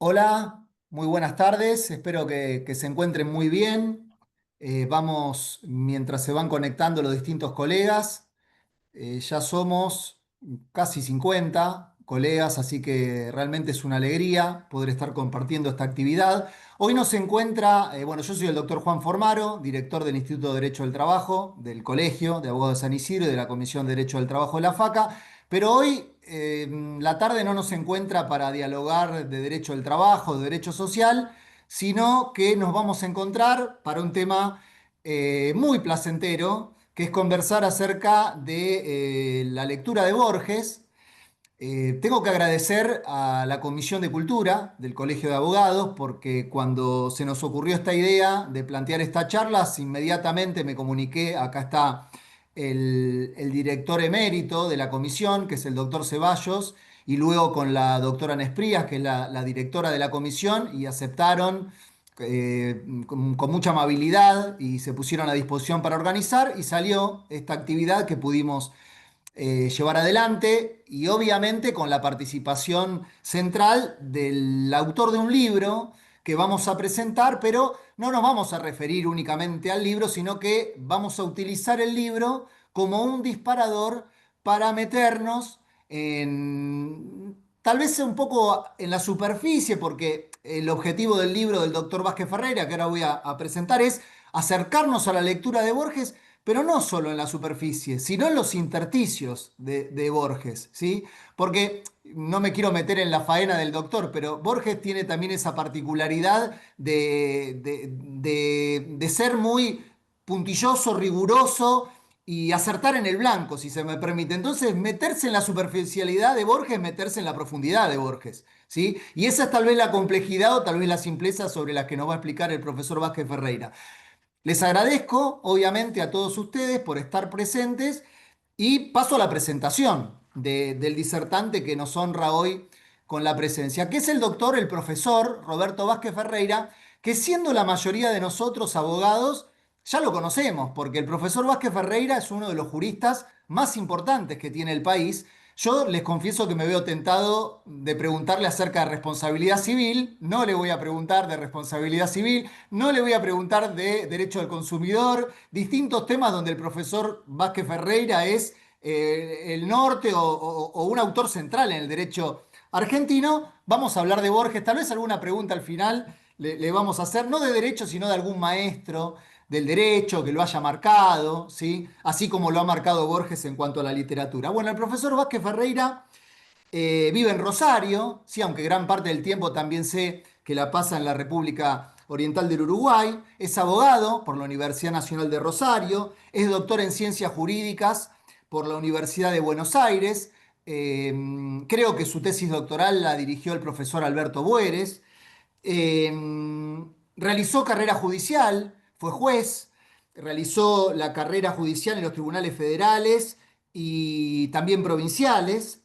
Hola, muy buenas tardes, espero que se encuentren muy bien. Vamos, mientras se van conectando los distintos colegas, ya somos casi 50 colegas, así que realmente es una alegría poder estar compartiendo esta actividad. Hoy nos encuentra, bueno, yo soy el doctor Juan Formaro, director del Instituto de Derecho del Trabajo, del Colegio de Abogados de San Isidro y de la Comisión de Derecho del Trabajo de la FACA, pero hoy la tarde no nos encuentra para dialogar de derecho del trabajo, de derecho social, sino que nos vamos a encontrar para un tema muy placentero, que es conversar acerca de la lectura de Borges. Tengo que agradecer a la Comisión de Cultura del Colegio de Abogados porque cuando se nos ocurrió esta idea de plantear estas charlas, inmediatamente me comuniqué, acá está el director emérito de la comisión, que es el doctor Ceballos, y luego con la doctora Nesprías, que es la directora de la comisión, y aceptaron con mucha amabilidad y se pusieron a disposición para organizar y salió esta actividad que pudimos llevar adelante y obviamente con la participación central del autor de un libro que vamos a presentar, pero no nos vamos a referir únicamente al libro, sino que vamos a utilizar el libro como un disparador para meternos en, tal vez un poco en la superficie, porque el objetivo del libro del doctor Vázquez Ferreira, que ahora voy a presentar, es acercarnos a la lectura de Borges, pero no solo en la superficie, sino en los intersticios de Borges, ¿sí? Porque no me quiero meter en la faena del doctor, pero Borges tiene también esa particularidad de ser muy puntilloso, riguroso y acertar en el blanco, si se me permite. Entonces, meterse en la superficialidad de Borges, meterse en la profundidad de Borges, ¿sí? Y esa es tal vez la complejidad o tal vez la simpleza sobre la que nos va a explicar el profesor Vázquez Ferreira. Les agradezco, obviamente, a todos ustedes por estar presentes y paso a la presentación del disertante que nos honra hoy con la presencia, que es el doctor, el profesor Roberto Vázquez Ferreira, que siendo la mayoría de nosotros abogados, ya lo conocemos, porque el profesor Vázquez Ferreira es uno de los juristas más importantes que tiene el país. Yo les confieso que me veo tentado de preguntarle acerca de responsabilidad civil, no le voy a preguntar de responsabilidad civil, no le voy a preguntar de derecho del consumidor, distintos temas donde el profesor Vázquez Ferreira es el norte o un autor central en el derecho argentino. Vamos a hablar de Borges, tal vez alguna pregunta al final le vamos a hacer, no de derecho, sino de algún maestro del derecho que lo haya marcado, ¿sí? Así como lo ha marcado Borges en cuanto a la literatura. Bueno, el profesor Vázquez Ferreira vive en Rosario, sí, aunque gran parte del tiempo también sé que la pasa en la República Oriental del Uruguay. Es abogado por la Universidad Nacional de Rosario, es doctor en Ciencias Jurídicas por la Universidad de Buenos Aires. Creo que su tesis doctoral la dirigió el profesor Alberto Bueres. Eh, Realizó carrera judicial, fue juez, realizó la carrera judicial en los tribunales federales y también provinciales.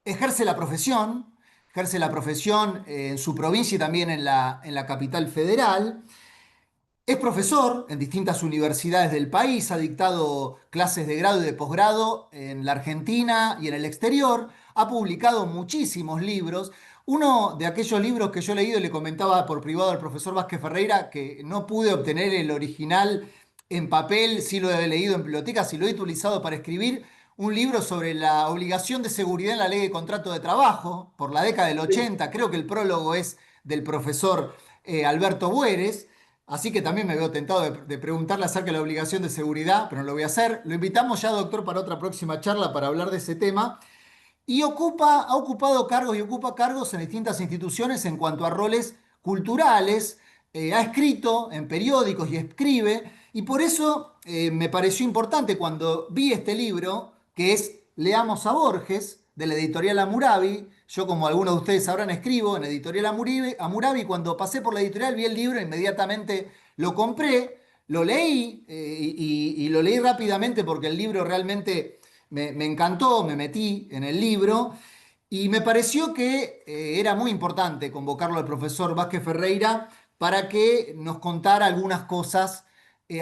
Ejerce la profesión en su provincia y también en la capital federal. Es profesor en distintas universidades del país, ha dictado clases de grado y de posgrado en la Argentina y en el exterior, ha publicado muchísimos libros. Uno de aquellos libros que yo he leído, y le comentaba por privado al profesor Vázquez Ferreira, que no pude obtener el original en papel, sí lo he leído en biblioteca, sí lo he utilizado para escribir, un libro sobre la obligación de seguridad en la ley de contrato de trabajo, por la década del Sí. 80, creo que el prólogo es del profesor Alberto Bueres. Así que también me veo tentado de preguntarle acerca de la obligación de seguridad, pero no lo voy a hacer. Lo invitamos ya, doctor, para otra próxima charla para hablar de ese tema. Y ha ocupado cargos y ocupa cargos en distintas instituciones en cuanto a roles culturales. Ha escrito en periódicos y escribe. Y por eso me pareció importante cuando vi este libro, que es Leamos a Borges, de la editorial Amurabi. Yo, como algunos de ustedes sabrán, escribo en editorial Amurabi. Cuando pasé por la editorial vi el libro, inmediatamente lo compré, lo leí y lo leí rápidamente porque el libro realmente me encantó, me metí en el libro y me pareció que era muy importante convocarlo al profesor Vázquez Ferreira para que nos contara algunas cosas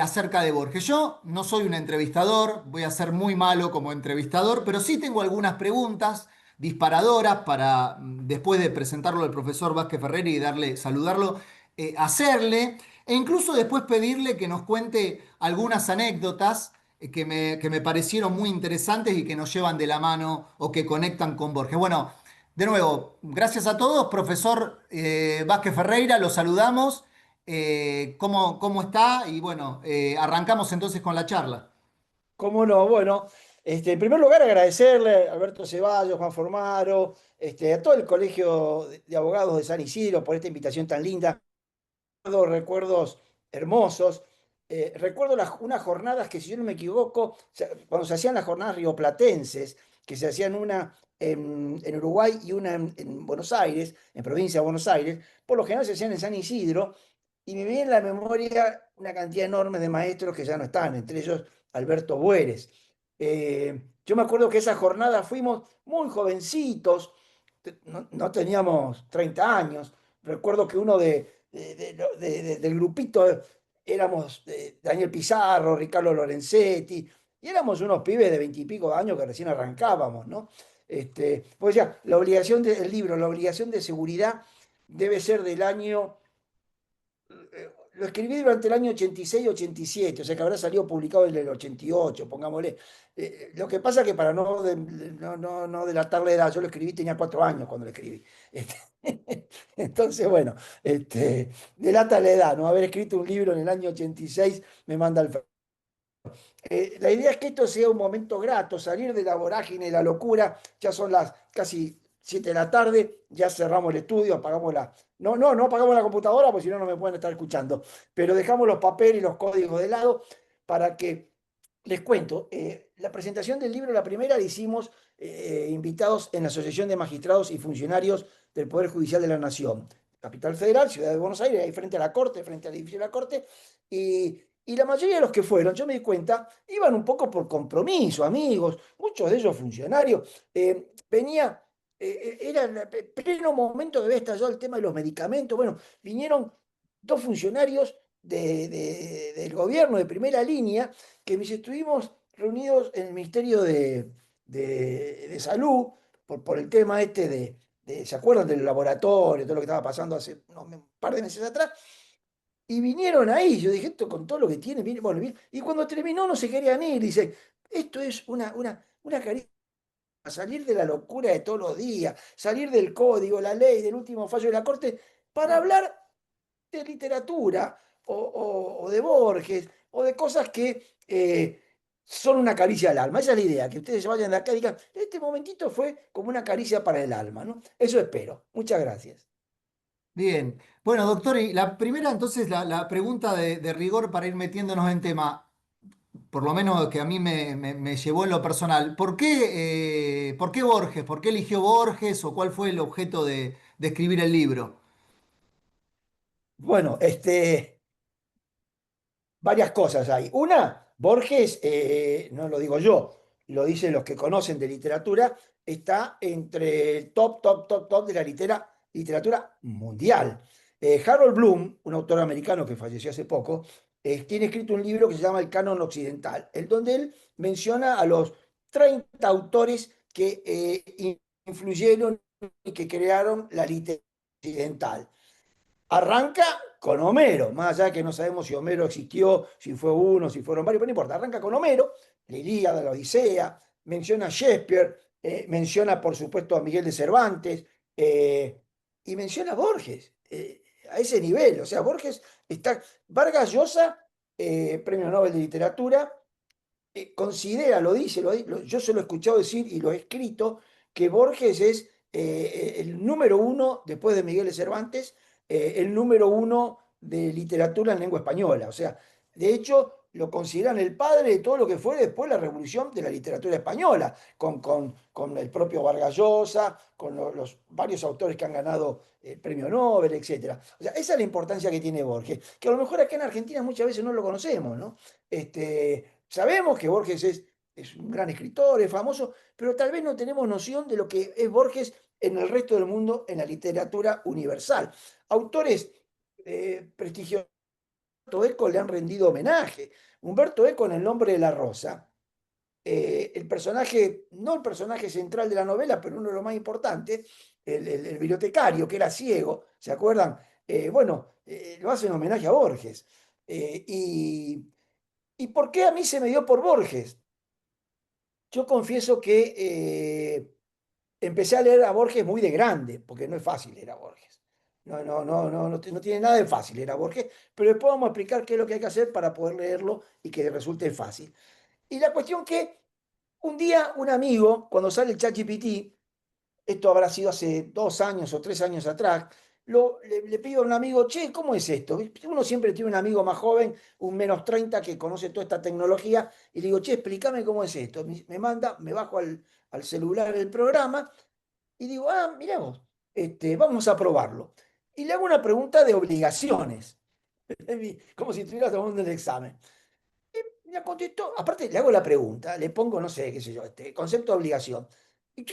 acerca de Borges. Yo no soy un entrevistador, voy a ser muy malo como entrevistador, pero sí tengo algunas preguntas disparadoras para, después de presentarlo al profesor Vázquez Ferrer y saludarlo, hacerle, e incluso después pedirle que nos cuente algunas anécdotas que me parecieron muy interesantes y que nos llevan de la mano o que conectan con Borges. Bueno, de nuevo, gracias a todos, profesor Vázquez Ferreira, lo saludamos. ¿Cómo está? Y bueno, arrancamos entonces con la charla. ¿Cómo no? Bueno, en primer lugar agradecerle a Alberto Ceballos, Juan Formaro, a todo el Colegio de Abogados de San Isidro por esta invitación tan linda. Recuerdos hermosos. Recuerdo unas jornadas que, si yo no me equivoco, cuando se hacían las jornadas rioplatenses, que se hacían una en Uruguay y una en Buenos Aires, en provincia de Buenos Aires, por lo general se hacían en San Isidro, y me viene en la memoria una cantidad enorme de maestros que ya no están, entre ellos Alberto Bueres. Yo me acuerdo que esa jornada fuimos muy jovencitos, no teníamos 30 años. Recuerdo que uno del grupito éramos Daniel Pizarro, Ricardo Lorenzetti, y éramos unos pibes de 20 y pico de años que recién arrancábamos, ¿no? Pues ya, el libro, la obligación de seguridad debe ser del año lo escribí durante el año 86-87, o sea que habrá salido publicado en el 88, pongámosle. Lo que pasa que para no delatar la edad, yo lo escribí, tenía 4 años cuando lo escribí. Este, entonces, bueno, delata la edad, ¿no? Haber escrito un libro en el año 86 me manda al... La idea es que esto sea un momento grato, salir de la vorágine, de la locura. Ya son las casi 7 de la tarde, ya cerramos el estudio, apagamos la... No apagamos la computadora, porque si no, no me pueden estar escuchando. Pero dejamos los papeles y los códigos de lado para que, les cuento, la presentación del libro, la primera la hicimos invitados en la Asociación de Magistrados y Funcionarios del Poder Judicial de la Nación. Capital Federal, Ciudad de Buenos Aires, ahí frente a la Corte, frente al edificio de la Corte, y la mayoría de los que fueron, yo me di cuenta, iban un poco por compromiso, amigos, muchos de ellos funcionarios. Era el pleno momento que había estallado el tema de los medicamentos. Bueno, vinieron dos funcionarios del gobierno de primera línea que estuvimos reunidos en el Ministerio de Salud por el tema ¿se acuerdan del laboratorio, todo lo que estaba pasando hace un par de meses atrás? Y vinieron ahí, yo dije, esto con todo lo que tiene, bueno, y cuando terminó no se querían ir, dice, esto es una caricia, salir de la locura de todos los días, salir del código, la ley, del último fallo de la Corte, para hablar de literatura o de Borges, o de cosas que son una caricia al alma. Esa es la idea, que ustedes se vayan de acá y digan, este momentito fue como una caricia para el alma, ¿no? Eso espero. Muchas gracias. Bien. Bueno, doctor, y la primera entonces, la pregunta de rigor para ir metiéndonos en tema, por lo menos que a mí me llevó en lo personal. ¿Por qué Borges? ¿Por qué eligió Borges? ¿O cuál fue el objeto de escribir el libro? Bueno, varias cosas hay. Una, Borges, no lo digo yo, lo dicen los que conocen de literatura, está entre el top de la literatura mundial. Harold Bloom, un autor americano que falleció hace poco, tiene escrito un libro que se llama El Canon Occidental, en donde él menciona a los 30 autores que influyeron y que crearon la literatura occidental. Arranca con Homero, más allá de que no sabemos si Homero existió, si fue uno, si fueron varios, pero no importa. Arranca con Homero, la Ilíada, la Odisea, menciona a Shakespeare, menciona por supuesto a Miguel de Cervantes, y menciona a Borges, a ese nivel. O sea, Borges está. Vargas Llosa, Premio Nobel de Literatura, considera, lo dice, yo se lo he escuchado decir y lo he escrito, que Borges es el número uno, después de Miguel de Cervantes, el número uno de literatura en lengua española. O sea, de hecho, lo consideran el padre de todo lo que fue después la revolución de la literatura española, con el propio Vargas Llosa, con los varios autores que han ganado el premio Nobel, etcétera. O sea, esa es la importancia que tiene Borges, que a lo mejor acá en Argentina muchas veces no lo conocemos, ¿no? Sabemos que Borges es un gran escritor, es famoso, pero tal vez no tenemos noción de lo que es Borges en el resto del mundo, en la literatura universal. Autores prestigiosos, Humberto Eco le han rendido homenaje. Humberto Eco, en El nombre de la rosa, el personaje, no el personaje central de la novela, pero uno de los más importantes, el bibliotecario, que era ciego, ¿se acuerdan? Lo hace en homenaje a Borges. Eh, y, ¿Y por qué a mí se me dio por Borges? Yo confieso que empecé a leer a Borges muy de grande, porque no es fácil leer a Borges. No tiene nada de fácil leer a Borges, pero después vamos a explicar qué es lo que hay que hacer para poder leerlo y que resulte fácil. Y la cuestión que un día un amigo, cuando sale el ChatGPT, esto habrá sido hace 2 años o 3 años atrás, le pido a un amigo, che, ¿cómo es esto? Uno siempre tiene un amigo más joven, un -30 que conoce toda esta tecnología, y le digo, che, explícame cómo es esto. Me manda, me bajo al celular el programa y digo, ah, mirá vos, vamos a probarlo. Y le hago una pregunta de obligaciones, como si estuviera tomando el examen. Y me contestó, aparte le hago la pregunta, le pongo, no sé, qué sé yo, concepto de obligación. Y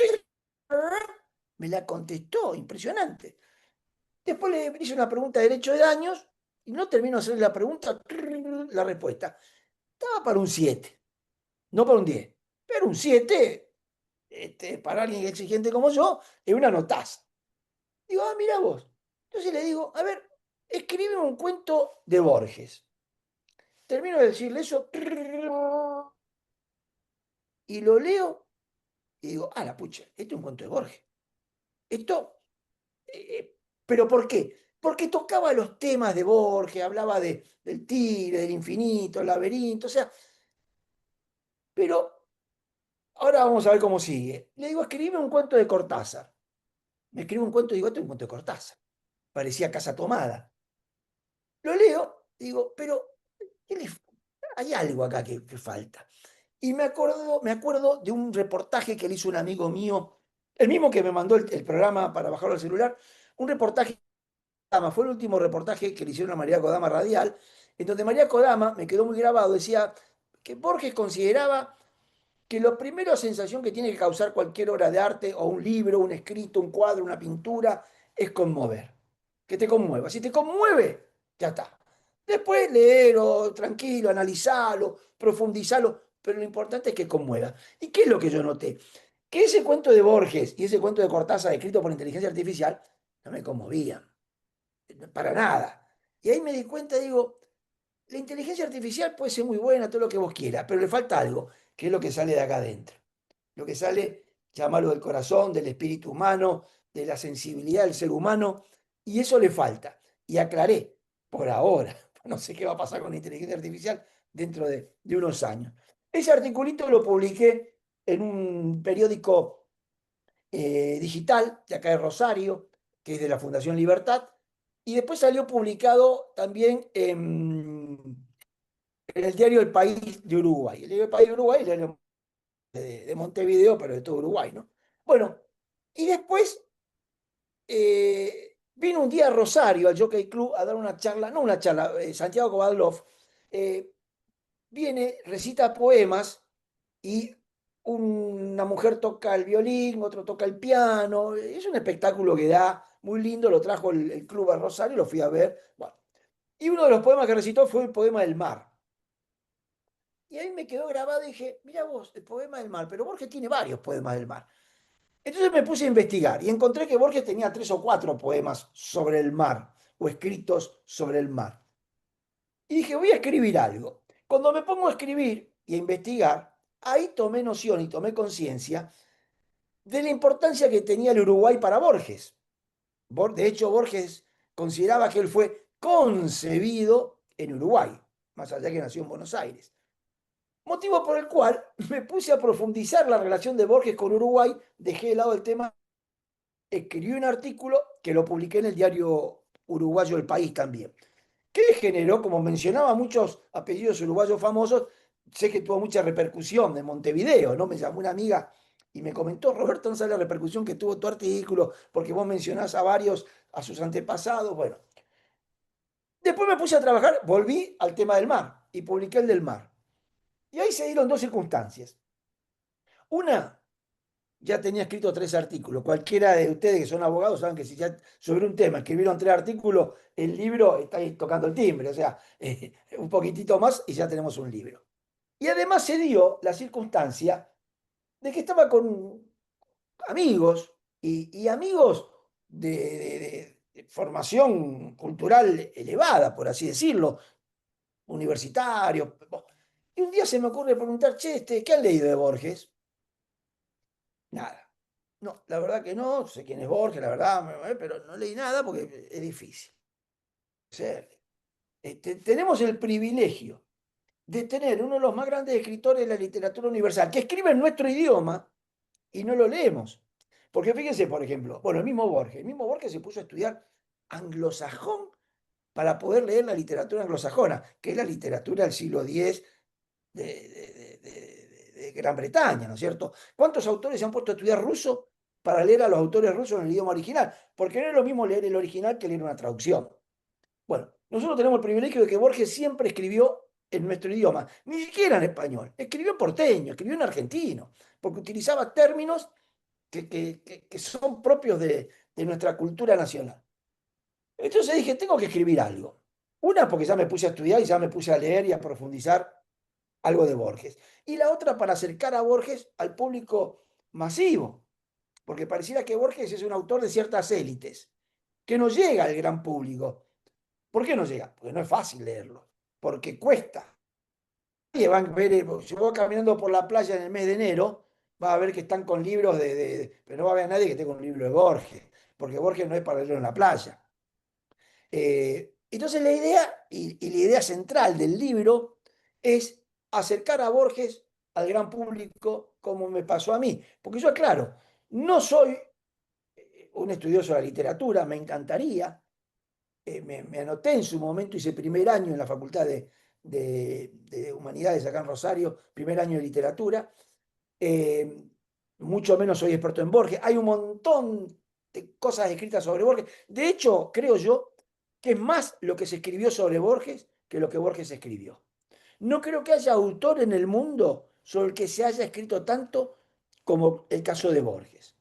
me la contestó, impresionante. Después le hice una pregunta de derecho de daños y no termino de hacerle la pregunta, la respuesta. Estaba para un 7, no para un 10, pero un 7, para alguien exigente como yo, es una notaza. Digo, ah, mira vos. Entonces le digo, a ver, escribe un cuento de Borges. Termino de decirle eso y lo leo y digo, ah, la pucha, esto es un cuento de Borges. Esto, ¿pero por qué? Porque tocaba los temas de Borges, hablaba del tigre, del infinito, el laberinto, o sea, pero ahora vamos a ver cómo sigue. Le digo, escribime un cuento de Cortázar. Me escribe un cuento y digo, esto es un cuento de Cortázar. Parecía Casa Tomada. Lo leo, digo, pero ¿qué le hay algo acá que falta. Y me acuerdo de un reportaje que le hizo un amigo mío, el mismo que me mandó el programa para bajarlo al celular, un reportaje, fue el último reportaje que le hicieron a María Kodama Radial, en donde María Kodama, me quedó muy grabado, decía que Borges consideraba que la primera sensación que tiene que causar cualquier obra de arte, o un libro, un escrito, un cuadro, una pintura, es conmover. Que te conmueva. Si te conmueve, ya está. Después léelo, tranquilo, analizalo, profundizalo, pero lo importante es que conmueva. ¿Y qué es lo que yo noté? Que ese cuento de Borges y ese cuento de Cortázar escrito por inteligencia artificial no me conmovían, para nada. Y ahí me di cuenta, digo, la inteligencia artificial puede ser muy buena, todo lo que vos quieras, pero le falta algo, que es lo que sale de acá adentro. Lo que sale, llamarlo del corazón, del espíritu humano, de la sensibilidad del ser humano, y eso le falta. Y aclaré, por ahora, no sé qué va a pasar con la inteligencia artificial dentro de unos años. Ese articulito lo publiqué en un periódico digital de acá de Rosario, que es de la Fundación Libertad, y después salió publicado también en el diario El País de Uruguay. El diario El País de Uruguay es el diario de Montevideo, pero de todo Uruguay, ¿no? Bueno, y después vino un día a Rosario, al Jockey Club, a dar una charla, no una charla, Santiago Kovadlov, eh, viene, recita poemas y una mujer toca el violín, otro toca el piano, es un espectáculo que da muy lindo, lo trajo el club a Rosario, lo fui a ver, bueno. Y uno de los poemas que recitó fue el poema del mar. Y ahí me quedó grabado y dije, mira vos, el poema del mar, pero Borges tiene varios poemas del mar. Entonces me puse a investigar y encontré que Borges tenía 3 o 4 poemas sobre el mar o escritos sobre el mar. Y dije, voy a escribir algo. Cuando me pongo a escribir y a investigar, ahí tomé noción y tomé conciencia de la importancia que tenía el Uruguay para Borges. De hecho, Borges consideraba que él fue concebido en Uruguay, más allá que nació en Buenos Aires. Motivo por el cual me puse a profundizar la relación de Borges con Uruguay, dejé de lado el tema, escribí un artículo que lo publiqué en el diario uruguayo El País también, que generó, como mencionaba, muchos apellidos uruguayos famosos. Sé que tuvo mucha repercusión de Montevideo, ¿no? Me llamó una amiga y me comentó, Roberto, no sabe la repercusión que tuvo tu artículo, porque vos mencionás a varios, a sus antepasados. Bueno, después me puse a trabajar, volví al tema del mar y publiqué el del mar. Y ahí se dieron 2 circunstancias. Una, ya tenía escrito 3 artículos. Cualquiera de ustedes que son abogados saben que si ya sobre un tema escribieron 3 artículos, el libro está ahí tocando el timbre. O sea, un poquitito más y ya tenemos un libro. Y además se dio la circunstancia de que estaba con amigos y amigos de formación cultural elevada, por así decirlo, universitarios. Y un día se me ocurre preguntar, che, ¿qué han leído de Borges? Nada. No, la verdad que no, sé quién es Borges, la verdad, pero no leí nada porque es difícil. O sea, tenemos el privilegio de tener uno de los más grandes escritores de la literatura universal, que escribe en nuestro idioma y no lo leemos. Porque fíjense, por ejemplo, bueno, el mismo Borges se puso a estudiar anglosajón para poder leer la literatura anglosajona, que es la literatura del siglo X de Gran Bretaña, ¿no es cierto? ¿Cuántos autores se han puesto a estudiar ruso para leer a los autores rusos en el idioma original? Porque no es lo mismo leer el original que leer una traducción. Bueno, nosotros tenemos el privilegio de que Borges siempre escribió en nuestro idioma, ni siquiera en español, escribió en porteño, escribió en argentino, porque utilizaba términos que son propios de nuestra cultura nacional. Entonces dije, tengo que escribir algo. Una, porque ya me puse a estudiar y ya me puse a leer y a profundizar algo de Borges. Y la otra, para acercar a Borges al público masivo, porque pareciera que Borges es un autor de ciertas élites, que no llega al gran público. ¿Por qué no llega? Porque no es fácil leerlo, porque cuesta. Y van a ver, si voy caminando por la playa en el mes de enero, va a ver que están con libros pero no va a haber nadie que esté con un libro de Borges, porque Borges no es para leerlo en la playa. Entonces la idea, y la idea central del libro, es acercar a Borges al gran público como me pasó a mí. Porque yo, aclaro, no soy un estudioso de la literatura, me encantaría, me anoté en su momento, hice primer año en la Facultad de Humanidades acá en Rosario, primer año de literatura. eh, Mucho menos soy experto en Borges. Hay un montón de cosas escritas sobre Borges. De hecho, creo yo que es más lo que se escribió sobre Borges que lo que Borges escribió. No creo que haya autor en el mundo sobre el que se haya escrito tanto como el caso de Borges.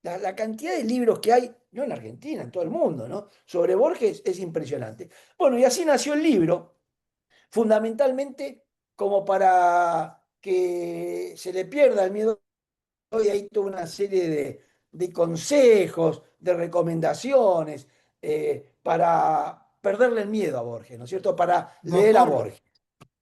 La cantidad de libros que hay, no en Argentina, en todo el mundo, ¿no? Sobre Borges es impresionante. Bueno, y así nació el libro, fundamentalmente como para que se le pierda el miedo. Y hay toda una serie de consejos, de recomendaciones, para perderle el miedo a Borges, ¿no es cierto? Para leer a Doctor, Borges.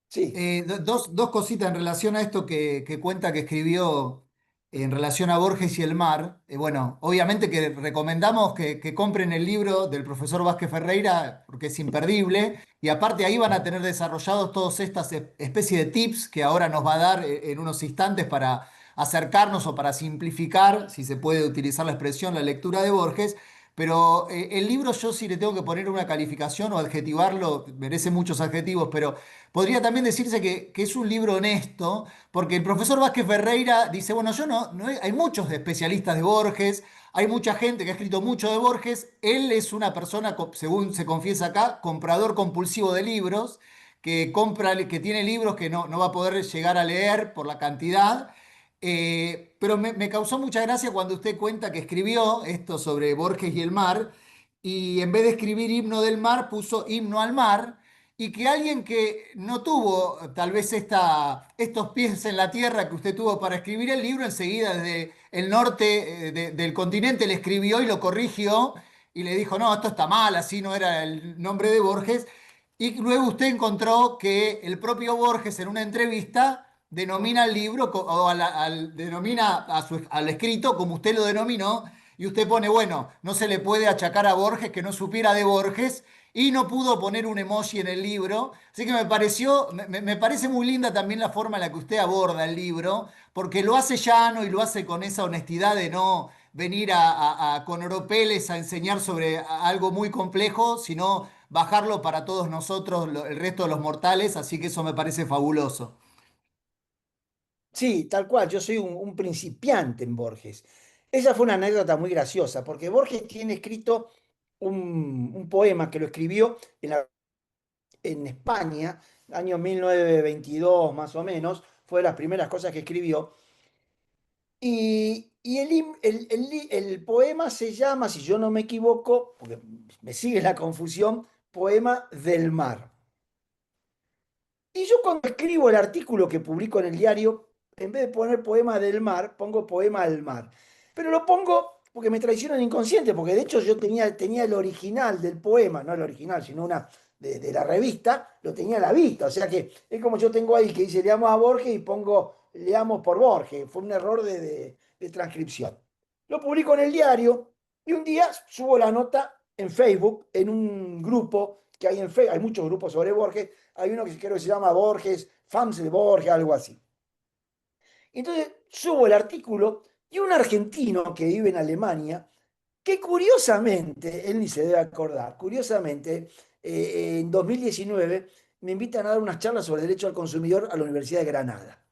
Sí. dos cositas en relación a esto que cuenta que escribió en relación a Borges y el mar. Bueno, obviamente que recomendamos que compren el libro del profesor Vázquez Ferreira porque es imperdible y aparte ahí van a tener desarrollados todas estas especies de tips que ahora nos va a dar en unos instantes para acercarnos o para simplificar, si se puede utilizar la expresión, la lectura de Borges. Pero el libro yo sí le tengo que poner una calificación o adjetivarlo, merece muchos adjetivos, pero podría también decirse que es un libro honesto, porque el profesor Vázquez Ferreira dice, bueno, yo no hay muchos especialistas de Borges, hay mucha gente que ha escrito mucho de Borges, él es una persona, según se confiesa acá, comprador compulsivo de libros, que compra, que tiene libros que no va a poder llegar a leer por la cantidad. Pero me causó mucha gracia cuando usted cuenta que escribió esto sobre Borges y el mar, y en vez de escribir himno del mar, puso himno al mar, y que alguien que no tuvo tal vez estos pies en la tierra que usted tuvo para escribir el libro, enseguida desde el norte del continente le escribió y lo corrigió y le dijo, no, esto está mal, así no era el nombre de Borges. Y luego usted encontró que el propio Borges en una entrevista denomina al libro o denomina al escrito como usted lo denominó y usted pone, bueno, no se le puede achacar a Borges que no supiera de Borges y no pudo poner un emoji en el libro. Así que me parece muy linda también la forma en la que usted aborda el libro, porque lo hace llano y lo hace con esa honestidad de no venir con oropeles a enseñar sobre algo muy complejo, sino bajarlo para todos nosotros, el resto de los mortales, así que eso me parece fabuloso. Sí, tal cual, yo soy un principiante en Borges. Esa fue una anécdota muy graciosa, porque Borges tiene escrito un poema que lo escribió en España, año 1922 más o menos, fue de las primeras cosas que escribió. Y el poema se llama, si yo no me equivoco, porque me sigue la confusión, Poema del Mar. Y yo cuando escribo el artículo que publico en el diario, en vez de poner poema del mar, pongo poema al mar. Pero lo pongo porque me traiciona el inconsciente, porque de hecho yo tenía el original del poema, no el original, sino una de la revista, lo tenía a la vista. O sea que es como yo tengo ahí que dice leamos a Borges y pongo leamos por Borges. Fue un error de transcripción. Lo publico en el diario y un día subo la nota en Facebook, en un grupo que hay en Facebook, hay muchos grupos sobre Borges, hay uno que creo que se llama Borges, fans de Borges, algo así. Entonces subo el artículo y un argentino que vive en Alemania, que curiosamente, él ni se debe acordar, curiosamente, en 2019 me invitan a dar unas charlas sobre derecho al consumidor a la Universidad de Granada.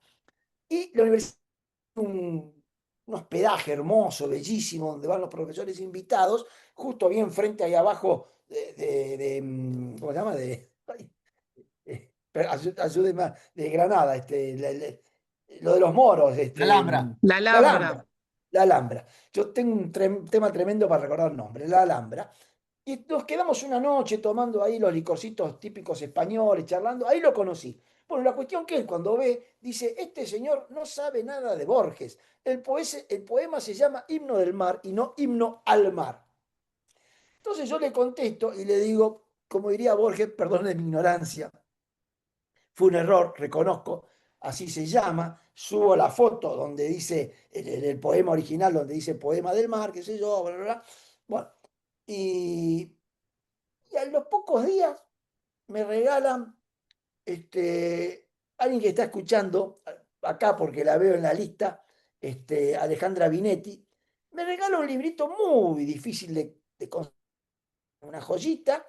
Y la universidad es un hospedaje hermoso, bellísimo, donde van los profesores invitados, justo bien frente ahí abajo ¿cómo se llama? Ayúdeme, de Granada, lo de los moros, La Alhambra. La la Alhambra. Alhambra, la Alhambra. Yo tengo un tema tremendo para recordar el nombre, la Alhambra. Y nos quedamos una noche tomando ahí los licorcitos típicos españoles, charlando, ahí lo conocí. Bueno, la cuestión que él cuando ve, dice, este señor no sabe nada de Borges. El poema se llama Himno del Mar y no Himno al Mar. Entonces yo le contesto y le digo, como diría Borges, perdone mi ignorancia, fue un error, reconozco, así se llama. Subo la foto donde dice, el poema original, donde dice Poema del Mar, qué sé yo, bla, bla, bla. Bueno, y, y a los pocos días me regalan alguien que está escuchando acá, porque la veo en la lista, Alejandra Binetti, me regala un librito muy difícil de conseguir, una joyita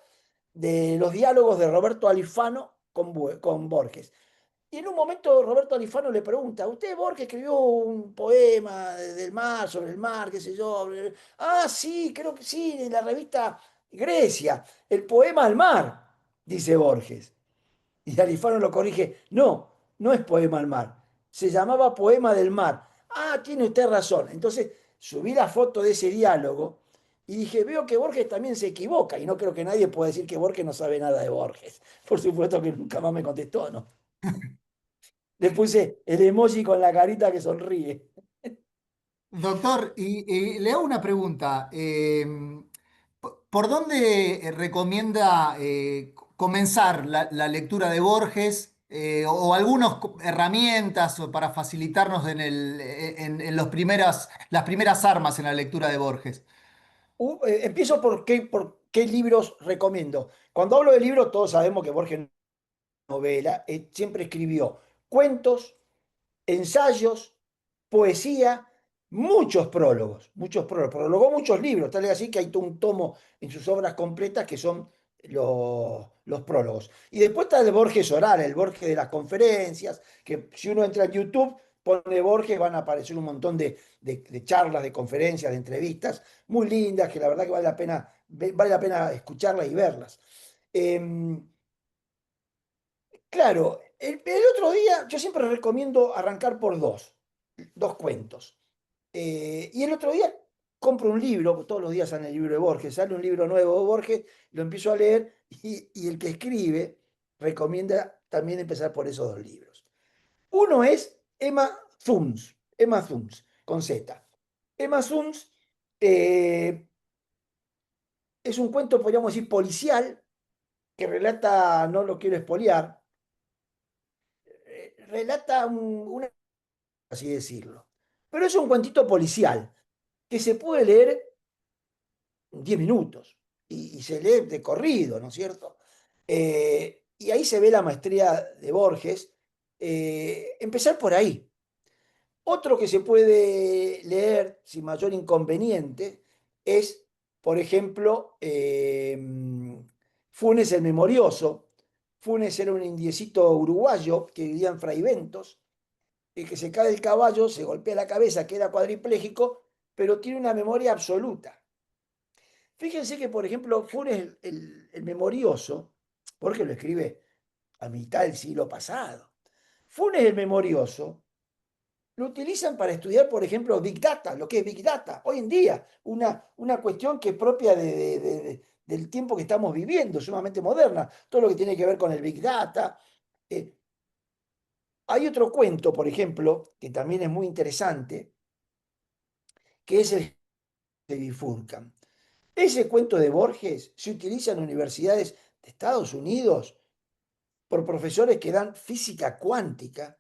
de los diálogos de Roberto Alifano con Borges. Y en un momento Roberto Alifano le pregunta, ¿usted Borges escribió un poema del mar, sobre el mar, qué sé yo? Ah, sí, creo que sí, en la revista Grecia, el poema al mar, dice Borges. Y Alifano lo corrige, no, no es poema al mar, se llamaba poema del mar. Ah, tiene usted razón. Entonces subí la foto de ese diálogo y dije, veo que Borges también se equivoca y no creo que nadie pueda decir que Borges no sabe nada de Borges. Por supuesto que nunca más me contestó, ¿no? Le puse el emoji con la carita que sonríe. Doctor, y le hago una pregunta. ¿Por dónde recomienda comenzar la lectura de Borges o algunas herramientas para facilitarnos en las primeras armas en la lectura de Borges? Empiezo por qué libros recomiendo. Cuando hablo de libros, todos sabemos que Borges no es novela, siempre escribió cuentos, ensayos, poesía, muchos prólogos, prologó muchos libros, tal es así que hay todo un tomo en sus obras completas que son los prólogos. Y después está el Borges oral, el Borges de las conferencias, que si uno entra en YouTube, pone Borges, van a aparecer un montón de charlas, de conferencias, de entrevistas, muy lindas, que la verdad que vale la pena escucharlas y verlas. Em, Claro, el otro día yo siempre recomiendo arrancar por dos cuentos. Y el otro día compro un libro, todos los días sale el libro de Borges, sale un libro nuevo de Borges, lo empiezo a leer y el que escribe recomienda también empezar por esos dos libros. Uno es Emma Zooms, con Z. Emma Zooms es un cuento, podríamos decir, policial, que relata, no lo quiero espolear, relata una así decirlo. Pero es un cuentito policial que se puede leer en 10 minutos y se lee de corrido, ¿no es cierto? Y ahí se ve la maestría de Borges. Empezar por ahí. Otro que se puede leer sin mayor inconveniente es, por ejemplo, Funes el Memorioso. Funes era un indiecito uruguayo que vivía en Fraiventos, el que se cae del caballo, se golpea la cabeza, queda cuadripléjico, pero tiene una memoria absoluta. Fíjense que, por ejemplo, Funes el Memorioso, porque lo escribe a mitad del siglo pasado, Funes el Memorioso lo utilizan para estudiar, por ejemplo, Big Data, lo que es Big Data, hoy en día, una cuestión que es propia del tiempo que estamos viviendo, sumamente moderna, todo lo que tiene que ver con el Big Data. Hay otro cuento, por ejemplo, que también es muy interesante, que es el de bifurcan. Ese cuento de Borges se utiliza en universidades de Estados Unidos por profesores que dan física cuántica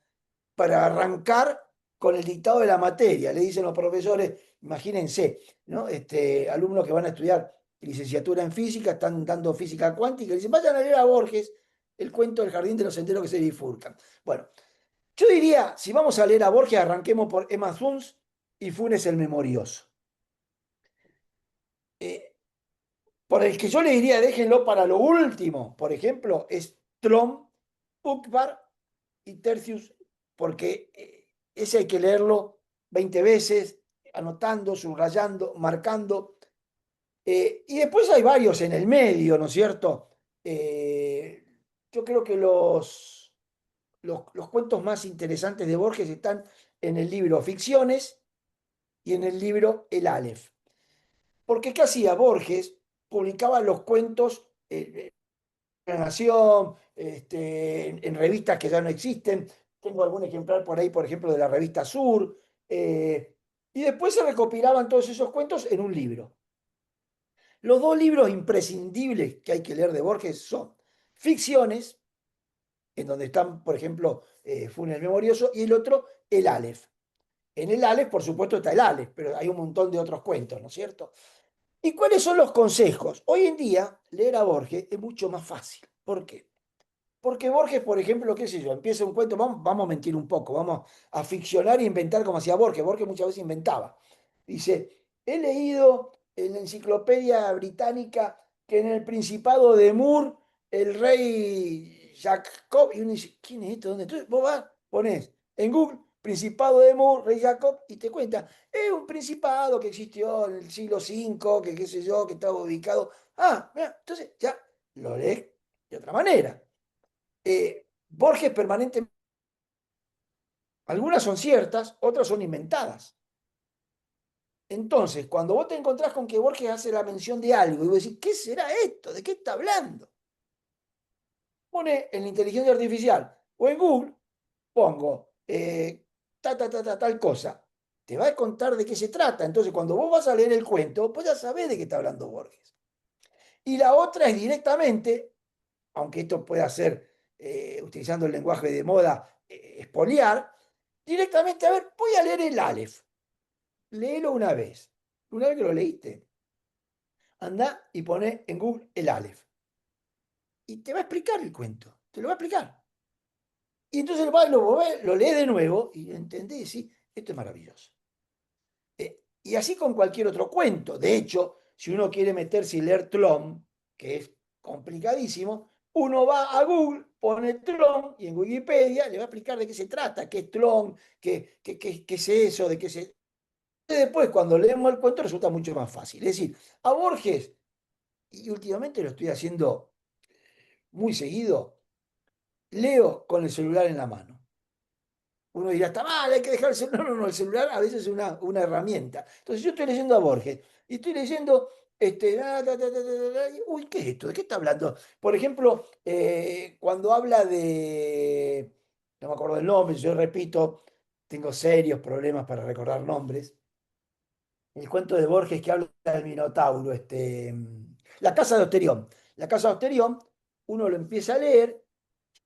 para arrancar con el dictado de la materia. Le dicen los profesores, imagínense, ¿no? Alumnos que van a estudiar licenciatura en física, están dando física cuántica, y dicen, vayan a leer a Borges el cuento del jardín de los senderos que se bifurcan. Bueno, yo diría, si vamos a leer a Borges, arranquemos por Emma Zuns y Funes el Memorioso. Eh, por el que yo le diría, déjenlo para lo último, por ejemplo, es Trom, Ukvar y Tercius, porque ese hay que leerlo 20 veces, anotando, subrayando, marcando. Y después hay varios en el medio, ¿no es cierto? Eh, yo creo que los cuentos más interesantes de Borges están en el libro Ficciones y en el libro El Aleph. Porque ¿qué hacía Borges? Publicaba los cuentos en La Nación, en revistas que ya no existen. Tengo algún ejemplar por ahí, por ejemplo, de la revista Sur. Y después se recopilaban todos esos cuentos en un libro. Los dos libros imprescindibles que hay que leer de Borges son Ficciones, en donde están, por ejemplo, Funes Memorioso, y el otro, El Aleph. En el Aleph, por supuesto, está el Aleph, pero hay un montón de otros cuentos, ¿no es cierto? ¿Y cuáles son los consejos? Hoy en día, leer a Borges es mucho más fácil. ¿Por qué? Porque Borges, por ejemplo, qué sé yo, empieza un cuento, vamos a mentir un poco, vamos a ficcionar e inventar como hacía Borges. Borges muchas veces inventaba. Dice, he leído en la enciclopedia británica que en el Principado de Mur, el rey Jacob, y uno dice, ¿quién es esto? ¿Dónde? Entonces vos vas, ponés en Google, Principado de Mur, rey Jacob, y te cuenta, es un principado que existió en el siglo V, que qué sé yo, que estaba ubicado. Ah, mira, entonces ya lo lees de otra manera. Borges permanentemente, algunas son ciertas, otras son inventadas. Entonces, cuando vos te encontrás con que Borges hace la mención de algo y vos decís, ¿qué será esto? ¿De qué está hablando? Pone en la inteligencia artificial o en Google, pongo tal cosa. Te va a contar de qué se trata. Entonces, cuando vos vas a leer el cuento, pues ya sabés de qué está hablando Borges. Y la otra es directamente, aunque esto pueda ser, utilizando el lenguaje de moda, espoliar, directamente, a ver, voy a leer el Aleph. Léelo una vez. Una vez que lo leíste, anda y pone en Google el Aleph. Y te va a explicar el cuento. Te lo va a explicar. Y entonces lo lee de nuevo y entendés, sí, esto es maravilloso. Y así con cualquier otro cuento. De hecho, si uno quiere meterse y leer Tlón, que es complicadísimo, uno va a Google, pone Tlón y en Wikipedia le va a explicar de qué se trata, qué es Tlón, qué es eso, de qué se... Y después, cuando leemos el cuento, resulta mucho más fácil. Es decir, a Borges, y últimamente lo estoy haciendo muy seguido, leo con el celular en la mano. Uno dirá, está mal, hay que dejar el celular. No, no, el celular a veces es una herramienta. Entonces yo estoy leyendo a Borges y estoy leyendo, uy, ¿qué es esto? ¿De qué está hablando? Por ejemplo, cuando habla de, no me acuerdo del nombre, yo repito, tengo serios problemas para recordar nombres. El cuento de Borges que habla del Minotauro, La Casa de Osterión. La Casa de Osterión, uno lo empieza a leer,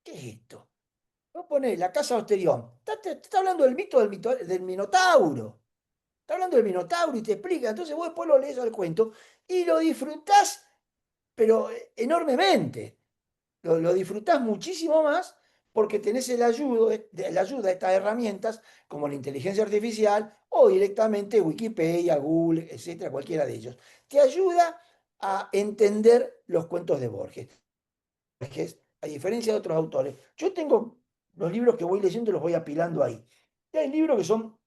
¿qué es esto? Vos ponés La Casa de Osterión, está hablando del Minotauro, está hablando del Minotauro y te explica, entonces vos después lo lees al cuento y lo disfrutás, pero enormemente, lo disfrutás muchísimo más porque tenés la ayuda de estas herramientas como la inteligencia artificial o directamente Wikipedia, Google, etcétera, cualquiera de ellos. Te ayuda a entender los cuentos de Borges. Borges, a diferencia de otros autores, yo tengo los libros que voy leyendo, los voy apilando ahí. Y hay libros que son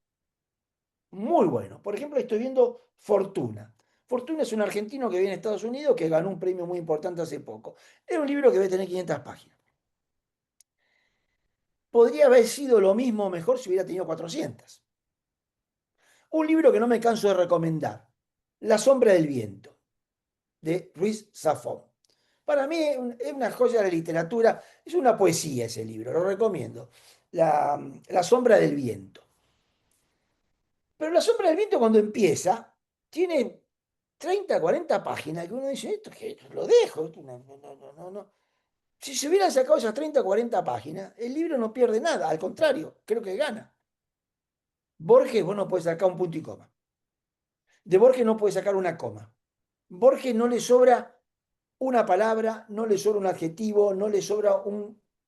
muy buenos. Por ejemplo, estoy viendo Fortuna. Fortuna es un argentino que viene a Estados Unidos que ganó un premio muy importante hace poco. Es un libro que debe tener 500 páginas. Podría haber sido lo mismo o mejor si hubiera tenido 400. Un libro que no me canso de recomendar, La sombra del viento, de Ruiz Zafón. Para mí es una joya de la literatura, es una poesía ese libro, lo recomiendo. La sombra del viento. Pero la sombra del viento cuando empieza tiene 30, 40 páginas que uno dice, esto que lo dejo, esto no. Si se hubieran sacado esas 30, 40 páginas, el libro no pierde nada, al contrario, creo que gana. Borges, vos no podés sacar un punto y coma. De Borges no puede sacar una coma. Borges no le sobra una palabra, no le sobra un adjetivo, no le sobra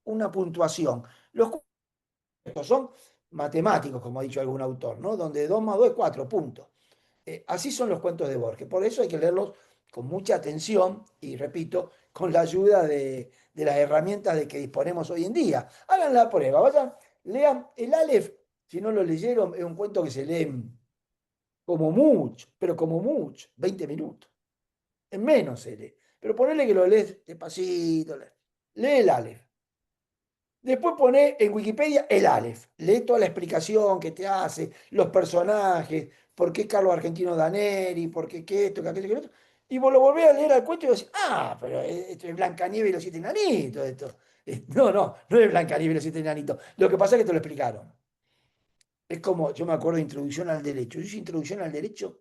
una puntuación. Los cuentos son matemáticos, como ha dicho algún autor, ¿no? Donde 2 más 2 es 4, punto. Así son los cuentos de Borges. Por eso hay que leerlos con mucha atención y, repito, con la ayuda de las herramientas de que disponemos hoy en día. Hagan la prueba, vayan, lean el Aleph. Si no lo leyeron, es un cuento que se lee como mucho, pero como mucho, 20 minutos. En menos se lee. Pero ponele que lo lees despacito. Lee el Aleph. Después pone en Wikipedia el Aleph. Lee toda la explicación que te hace, los personajes, por qué Carlos Argentino Daneri, por qué que esto, que aquello, que lo otro. Y vos lo volvés a leer al cuento y decís, pero esto es Blancanieves y los siete enanitos. Esto. No es Blancanieves y los siete enanitos. Lo que pasa es que te lo explicaron. Es como, yo me acuerdo de Introducción al Derecho. Yo hice Introducción al Derecho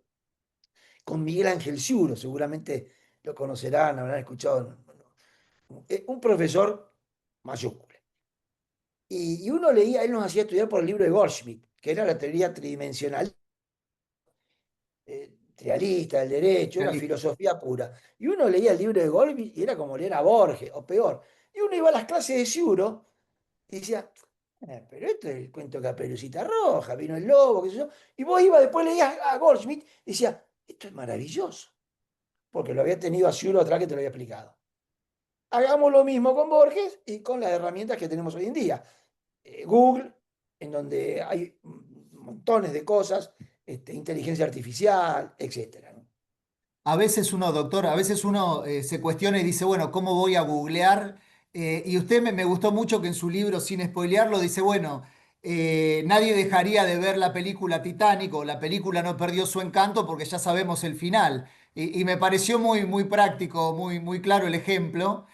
con Miguel Ángel Ciuro, seguramente lo conocerán, habrán escuchado. Un profesor mayúsculo. Y uno leía, él nos hacía estudiar por el libro de Goldschmidt, que era la teoría tridimensional, trialista del derecho, era Realista. filosofía pura. Y uno leía el libro de Goldschmidt y era como leer a Borges, o peor. Y uno iba a las clases de Ciuro y decía, pero esto es el cuento de Caperucita Roja, vino el lobo, qué sé yo. Y vos ibas, después leías a Goldschmidt y decía, esto es maravilloso, porque lo había tenido a Ciuro atrás que te lo había explicado. Hagamos lo mismo con Borges y con las herramientas que tenemos hoy en día. Google, en donde hay montones de cosas, inteligencia artificial, etcétera, ¿no? A veces uno, doctor, a veces uno se cuestiona y dice, bueno, ¿cómo voy a googlear? Y usted me gustó mucho que en su libro, sin spoilearlo, dice, bueno, nadie dejaría de ver la película Titanic o la película no perdió su encanto porque ya sabemos el final. Y me pareció muy, muy práctico, muy, muy claro el ejemplo.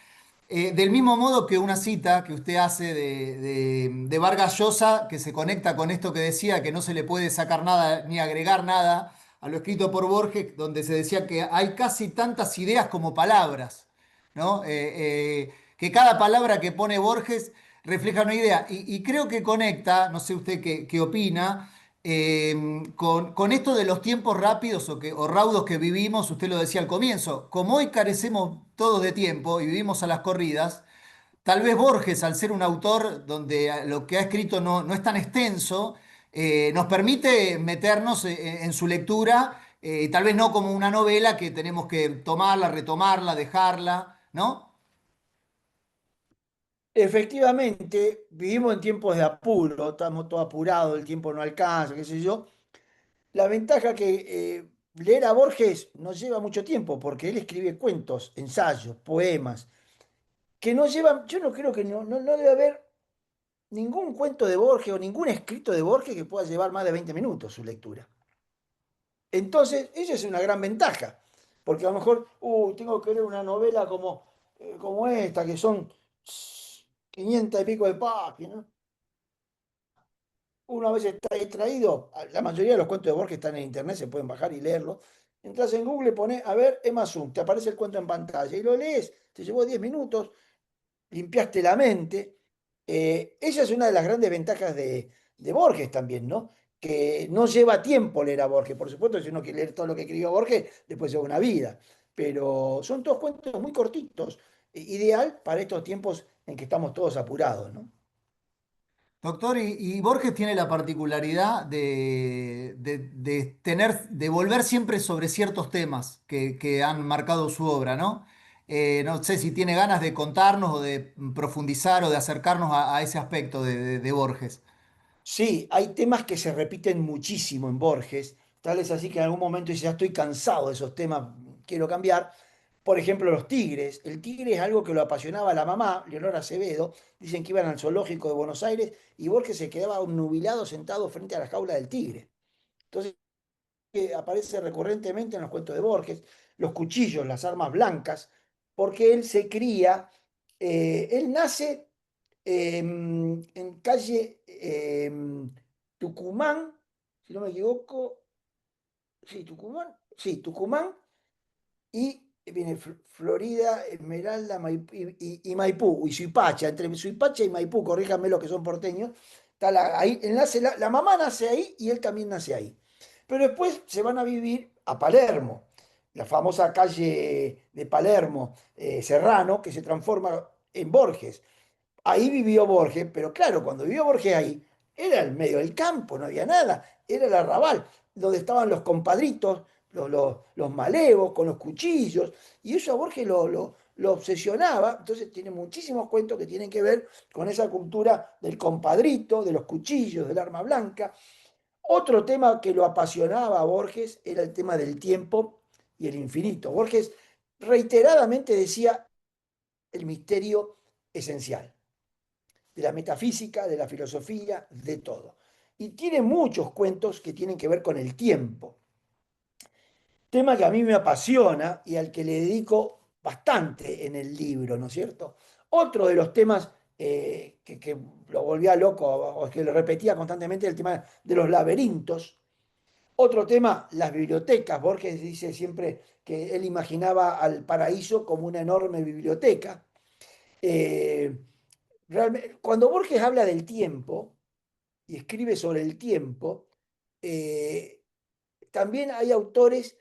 Del mismo modo que una cita que usted hace de Vargas Llosa, que se conecta con esto que decía, que no se le puede sacar nada ni agregar nada a lo escrito por Borges, donde se decía que hay casi tantas ideas como palabras, ¿no? Que cada palabra que pone Borges refleja una idea. Y creo que conecta, no sé usted qué opina, con esto de los tiempos rápidos o raudos que vivimos, usted lo decía al comienzo, como hoy carecemos todos de tiempo y vivimos a las corridas, tal vez Borges, al ser un autor donde lo que ha escrito no es tan extenso, nos permite meternos en su lectura, tal vez no como una novela que tenemos que tomarla, retomarla, dejarla, ¿no? Efectivamente, vivimos en tiempos de apuro, estamos todos apurados, el tiempo no alcanza, qué sé yo. La ventaja que leer a Borges nos lleva mucho tiempo, porque él escribe cuentos, ensayos, poemas, que no llevan, yo no creo que no debe haber ningún cuento de Borges o ningún escrito de Borges que pueda llevar más de 20 minutos su lectura. Entonces, esa es una gran ventaja, porque a lo mejor, tengo que leer una novela como esta, que son 500 y pico de páginas. Uno a veces está distraído, la mayoría de los cuentos de Borges están en internet, se pueden bajar y leerlos. Entras en Google, pones, a ver, Emma Zoom, te aparece el cuento en pantalla y lo lees, te llevó 10 minutos, limpiaste la mente. Esa es una de las grandes ventajas de Borges también, ¿no? Que no lleva tiempo leer a Borges. Por supuesto, si uno quiere leer todo lo que escribió Borges, después lleva una vida. Pero son todos cuentos muy cortitos, ideal para estos tiempos en que estamos todos apurados, ¿no? Doctor, y Borges tiene la particularidad de tener, de volver siempre sobre ciertos temas que han marcado su obra, ¿no? No sé si tiene ganas de contarnos o de profundizar o de acercarnos a ese aspecto de Borges. Sí, hay temas que se repiten muchísimo en Borges, tal es así que en algún momento dice, ya estoy cansado de esos temas, quiero cambiar. Por ejemplo, los tigres. El tigre es algo que lo apasionaba a la mamá, Leonora Acevedo. Dicen que iban al zoológico de Buenos Aires y Borges se quedaba nubilado sentado frente a la jaula del tigre. Entonces, aparece recurrentemente en los cuentos de Borges, los cuchillos, las armas blancas, porque él se cría, él nace en calle Tucumán, si no me equivoco, sí, Tucumán, sí, Tucumán y viene Florida, Esmeralda, Maipú, y Maipú, y Suipacha, entre Suipacha y Maipú, corríjanme los que son porteños, está ahí, enlace, la mamá nace ahí y él también nace ahí. Pero después se van a vivir a Palermo, la famosa calle de Palermo, Serrano, que se transforma en Borges. Ahí vivió Borges, pero claro, cuando vivió Borges ahí, era el medio del campo, no había nada, era el arrabal, donde estaban los compadritos, los malevos con los cuchillos, y eso a Borges lo obsesionaba, entonces tiene muchísimos cuentos que tienen que ver con esa cultura del compadrito, de los cuchillos, del arma blanca. Otro tema que lo apasionaba a Borges era el tema del tiempo y el infinito. Borges reiteradamente decía el misterio esencial de la metafísica, de la filosofía, de todo. Y tiene muchos cuentos que tienen que ver con el tiempo, tema que a mí me apasiona y al que le dedico bastante en el libro, ¿no es cierto? Otro de los temas que lo volvía loco o que lo repetía constantemente, el tema de los laberintos. Otro tema, las bibliotecas. Borges dice siempre que él imaginaba al paraíso como una enorme biblioteca. Eh, Cuando Borges habla del tiempo, y escribe sobre el tiempo, eh, también hay autores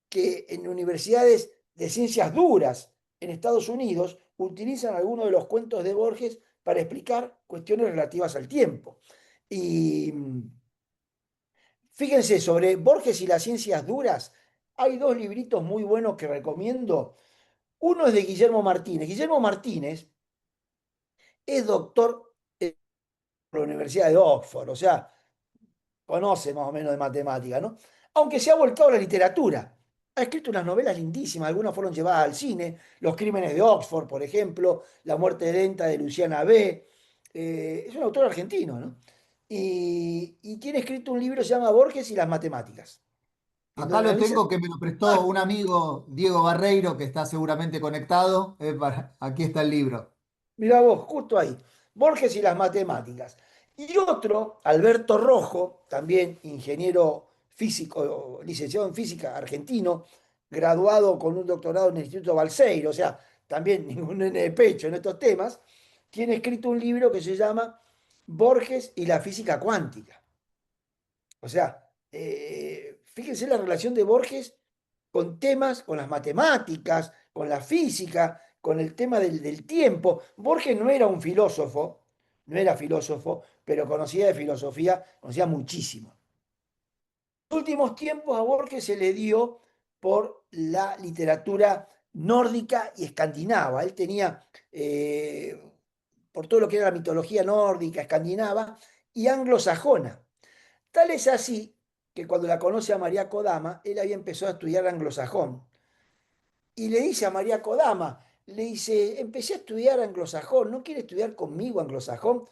que en universidades de ciencias duras en Estados Unidos utilizan algunos de los cuentos de Borges para explicar cuestiones relativas al tiempo. Y fíjense, sobre Borges y las ciencias duras, hay dos libritos muy buenos que recomiendo. Uno es de Guillermo Martínez. Guillermo Martínez es doctor por la Universidad de Oxford, o sea, conoce más o menos de matemática, ¿no? Aunque se ha volcado a la literatura. Ha escrito unas novelas lindísimas, algunas fueron llevadas al cine, Los crímenes de Oxford, por ejemplo, La muerte lenta de Luciana B. Es un autor argentino, ¿no? Y tiene escrito un libro que se llama Borges y las matemáticas, en Acá donde lo analiza... tengo que me lo prestó Ah, un amigo, Diego Barreiro, que está seguramente conectado. Aquí está el libro. mirá vos, justo ahí. Borges y las matemáticas. Y otro, Alberto Rojo, también ingeniero físico, licenciado en física, argentino, graduado con un doctorado en el Instituto Balseiro, o sea, también ningún nene de pecho en estos temas, tiene escrito un libro que se llama Borges y la física cuántica. O sea, fíjense la relación de Borges con temas, con las matemáticas, con la física, con el tema del tiempo. Borges no era un filósofo, no era filósofo, pero conocía de filosofía, conocía muchísimo. En los últimos tiempos a Borges se le dio por la literatura nórdica y escandinava. Él tenía, por todo lo que era la mitología nórdica, escandinava y anglosajona. Tal es así que cuando la conoce a María Kodama, él había empezado a estudiar anglosajón. Y le dice a María Kodama, le dice, empecé a estudiar anglosajón, ¿no quiere estudiar conmigo anglosajón?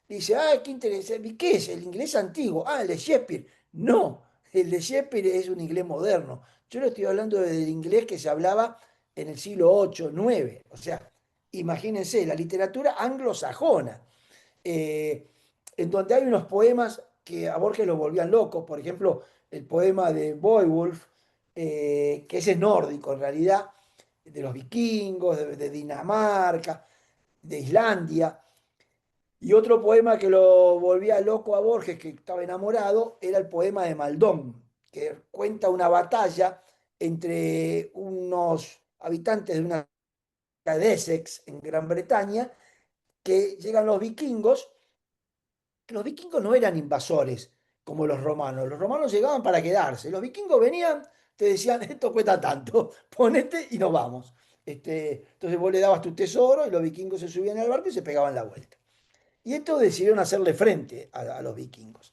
Le dice, ah, qué interesante. ¿Y qué es? ¿El inglés antiguo? Ah, el de Shakespeare. No, el de Shakespeare es un inglés moderno. Yo le estoy hablando del inglés que se hablaba en el siglo VIII, IX. O sea, imagínense, la literatura anglosajona eh, en donde hay unos poemas que a Borges lo volvían loco, por ejemplo, el poema de Beowulf, que ese es nórdico en realidad, de los vikingos, de Dinamarca, de Islandia, y otro poema que lo volvía loco a Borges, que estaba enamorado, era el poema de Maldón, que cuenta una batalla entre unos habitantes de una de Essex en Gran Bretaña, que llegan los vikingos. Los vikingos no eran invasores como los romanos llegaban para quedarse, los vikingos venían, te decían, esto cuesta tanto, ponete y nos vamos. Entonces vos le dabas tu tesoro y los vikingos se subían al barco y se pegaban la vuelta. Y estos decidieron hacerle frente a los vikingos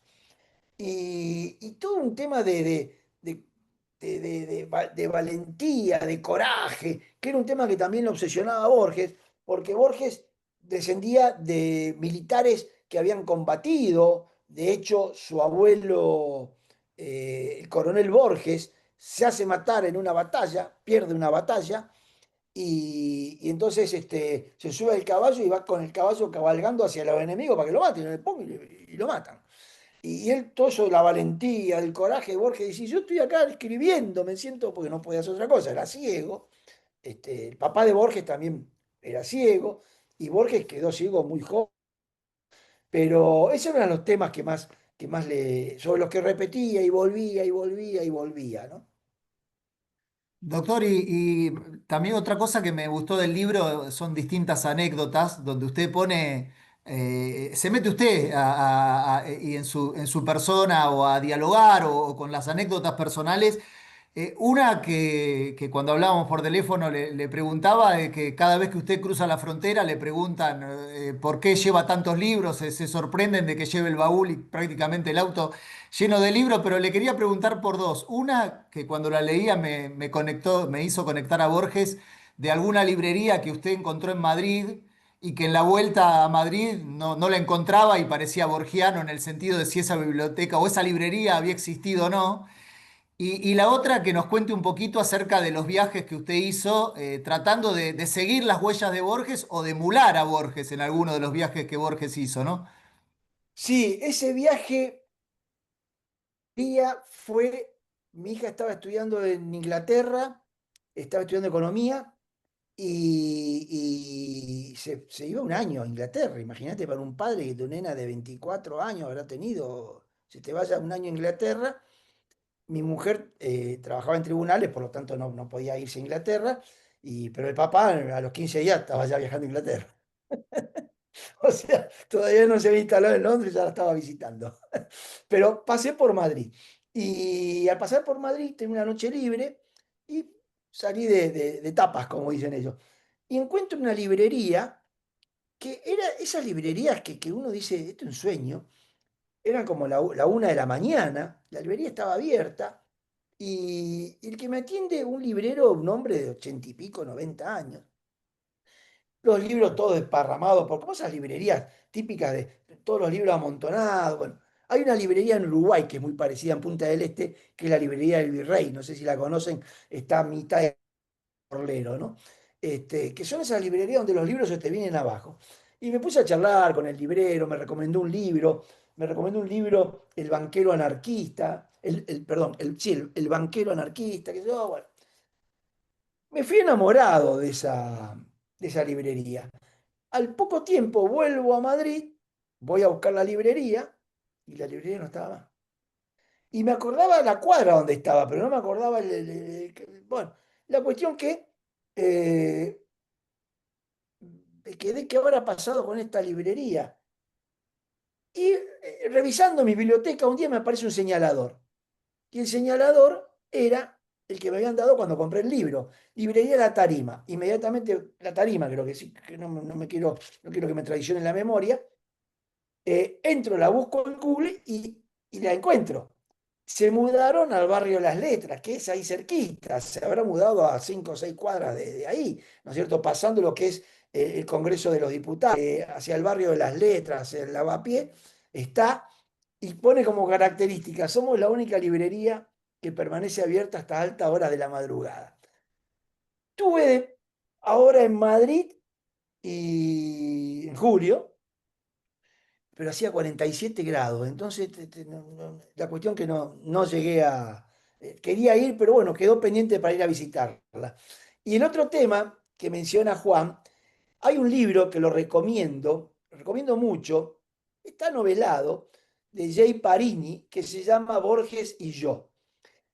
y todo un tema de valentía, de coraje, que era un tema que también lo obsesionaba a Borges, porque Borges descendía de militares que habían combatido, de hecho su abuelo, el coronel Borges, se hace matar en una batalla, pierde una batalla, y entonces se sube al caballo y va con el caballo cabalgando hacia los enemigos para que lo maten, ¡pum! Y lo matan. Y él, todo eso, la valentía, el coraje de Borges, dice, yo estoy acá escribiendo, me siento, porque no podía hacer otra cosa, era ciego. El papá de Borges también era ciego, y Borges quedó ciego muy joven, pero esos eran los temas sobre los que repetía y volvía y volvía y volvía, ¿no? Doctor, y también otra cosa que me gustó del libro son distintas anécdotas donde usted pone, se mete usted y en su persona o a dialogar o con las anécdotas personales. Una que cuando hablábamos por teléfono le preguntaba de que cada vez que usted cruza la frontera le preguntan por qué lleva tantos libros, se sorprenden de que lleve el baúl y prácticamente el auto lleno de libros, pero le quería preguntar por dos. Una que cuando la leía me conectó, me hizo conectar a Borges de alguna librería que usted encontró en Madrid y que en la vuelta a Madrid no la encontraba y parecía borgiano en el sentido de si esa biblioteca o esa librería había existido o no. Y la otra, que nos cuente un poquito acerca de los viajes que usted hizo, tratando de seguir las huellas de Borges o de emular a Borges en alguno de los viajes que Borges hizo, ¿no? Sí, ese viaje día fue, mi hija estaba estudiando en Inglaterra, estaba estudiando economía y se iba un año a Inglaterra. Imagínate para un padre que tu nena de 24 años habrá tenido, se te vaya un año a Inglaterra. Mi mujer trabajaba en tribunales, por lo tanto no podía irse a Inglaterra, pero el papá a los 15 días estaba ya viajando a Inglaterra. O sea, todavía no se había instalado en Londres, ya la estaba visitando. Pero pasé por Madrid. Y al pasar por Madrid, tenía una noche libre y salí de tapas, como dicen ellos. Y encuentro una librería que era esas librerías que uno dice, esto es un sueño. Eran como la 1 de la mañana, la librería estaba abierta y el que me atiende, un librero, un hombre de 80 y pico, 90 años, los libros todos desparramados, por como esas librerías típicas de todos los libros amontonados. Bueno, hay una librería en Uruguay que es muy parecida en Punta del Este, que es la librería del Virrey, no sé si la conocen, está a mitad de Orlero, ¿no? Que son esas librerías donde los libros se te vienen abajo. Y me puse a charlar con el librero, me recomendó un libro, El banquero anarquista, perdón, sí, el banquero anarquista, que yo, bueno, me fui enamorado de esa librería. Al poco tiempo vuelvo a Madrid, voy a buscar la librería y la librería no estaba más. Y me acordaba la cuadra donde estaba, pero no me acordaba bueno, la cuestión que eh, me quedé, ¿qué habrá pasado con esta librería? Y revisando mi biblioteca, un día me aparece un señalador. Y el señalador era el que me habían dado cuando compré el libro. Librería La Tarima. Inmediatamente, La Tarima, creo que sí, que no quiero que me traicionen la memoria. Entro, la busco en Google y la encuentro. Se mudaron al barrio Las Letras, que es ahí cerquita. Se habrá mudado a 5 o 6 cuadras de ahí, ¿no es cierto? Pasando lo que es el Congreso de los Diputados, hacia el barrio de Las Letras, hacia el Lavapié, está y pone como característica, somos la única librería que permanece abierta hasta altas horas de la madrugada. Estuve ahora en Madrid y en julio, pero hacía 47 grados. Entonces, la cuestión que no llegué a... quería ir, pero bueno, quedó pendiente para ir a visitarla. Y el otro tema que menciona Juan, hay un libro que lo recomiendo mucho, está novelado, de Jay Parini, que se llama Borges y yo.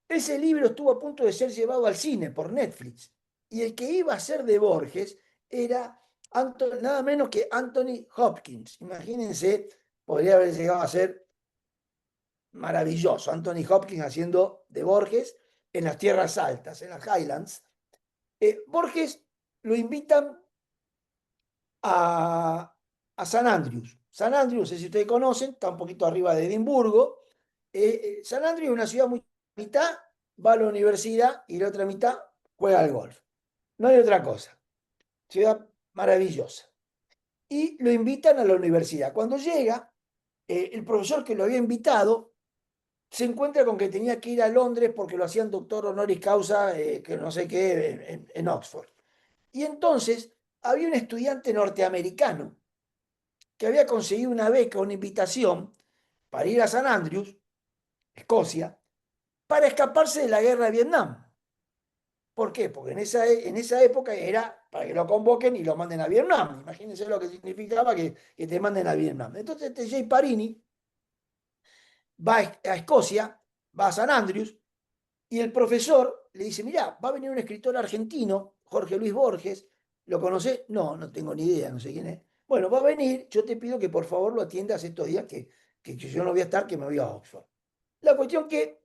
Ese libro estuvo a punto de ser llevado al cine por Netflix. Y el que iba a ser de Borges era nada menos que Anthony Hopkins. Imagínense, podría haber llegado a ser maravilloso. Anthony Hopkins haciendo de Borges en las tierras altas, en las Highlands. Borges lo invitan a San Andrews. San Andrews, no sé si ustedes conocen, está un poquito arriba de Edimburgo. San Andrews es una ciudad muy... mitad va a la universidad y la otra mitad juega al golf. No hay otra cosa. Ciudad maravillosa. Y lo invitan a la universidad. Cuando llega, el profesor que lo había invitado se encuentra con que tenía que ir a Londres porque lo hacían doctor honoris causa, que no sé qué, en Oxford. Y entonces había un estudiante norteamericano que había conseguido una beca, una invitación para ir a San Andrews, Escocia, para escaparse de la guerra de Vietnam. ¿Por qué? Porque en esa época era para que lo convoquen y lo manden a Vietnam. Imagínense lo que significaba que te manden a Vietnam. Entonces, este Jay Parini va a Escocia, va a San Andrews, y el profesor le dice, mirá, va a venir un escritor argentino, Jorge Luis Borges, ¿lo conocés? No, no tengo ni idea, no sé quién es. Bueno, va a venir, yo te pido que por favor lo atiendas estos días que yo no voy a estar, que me voy a Oxford. La cuestión que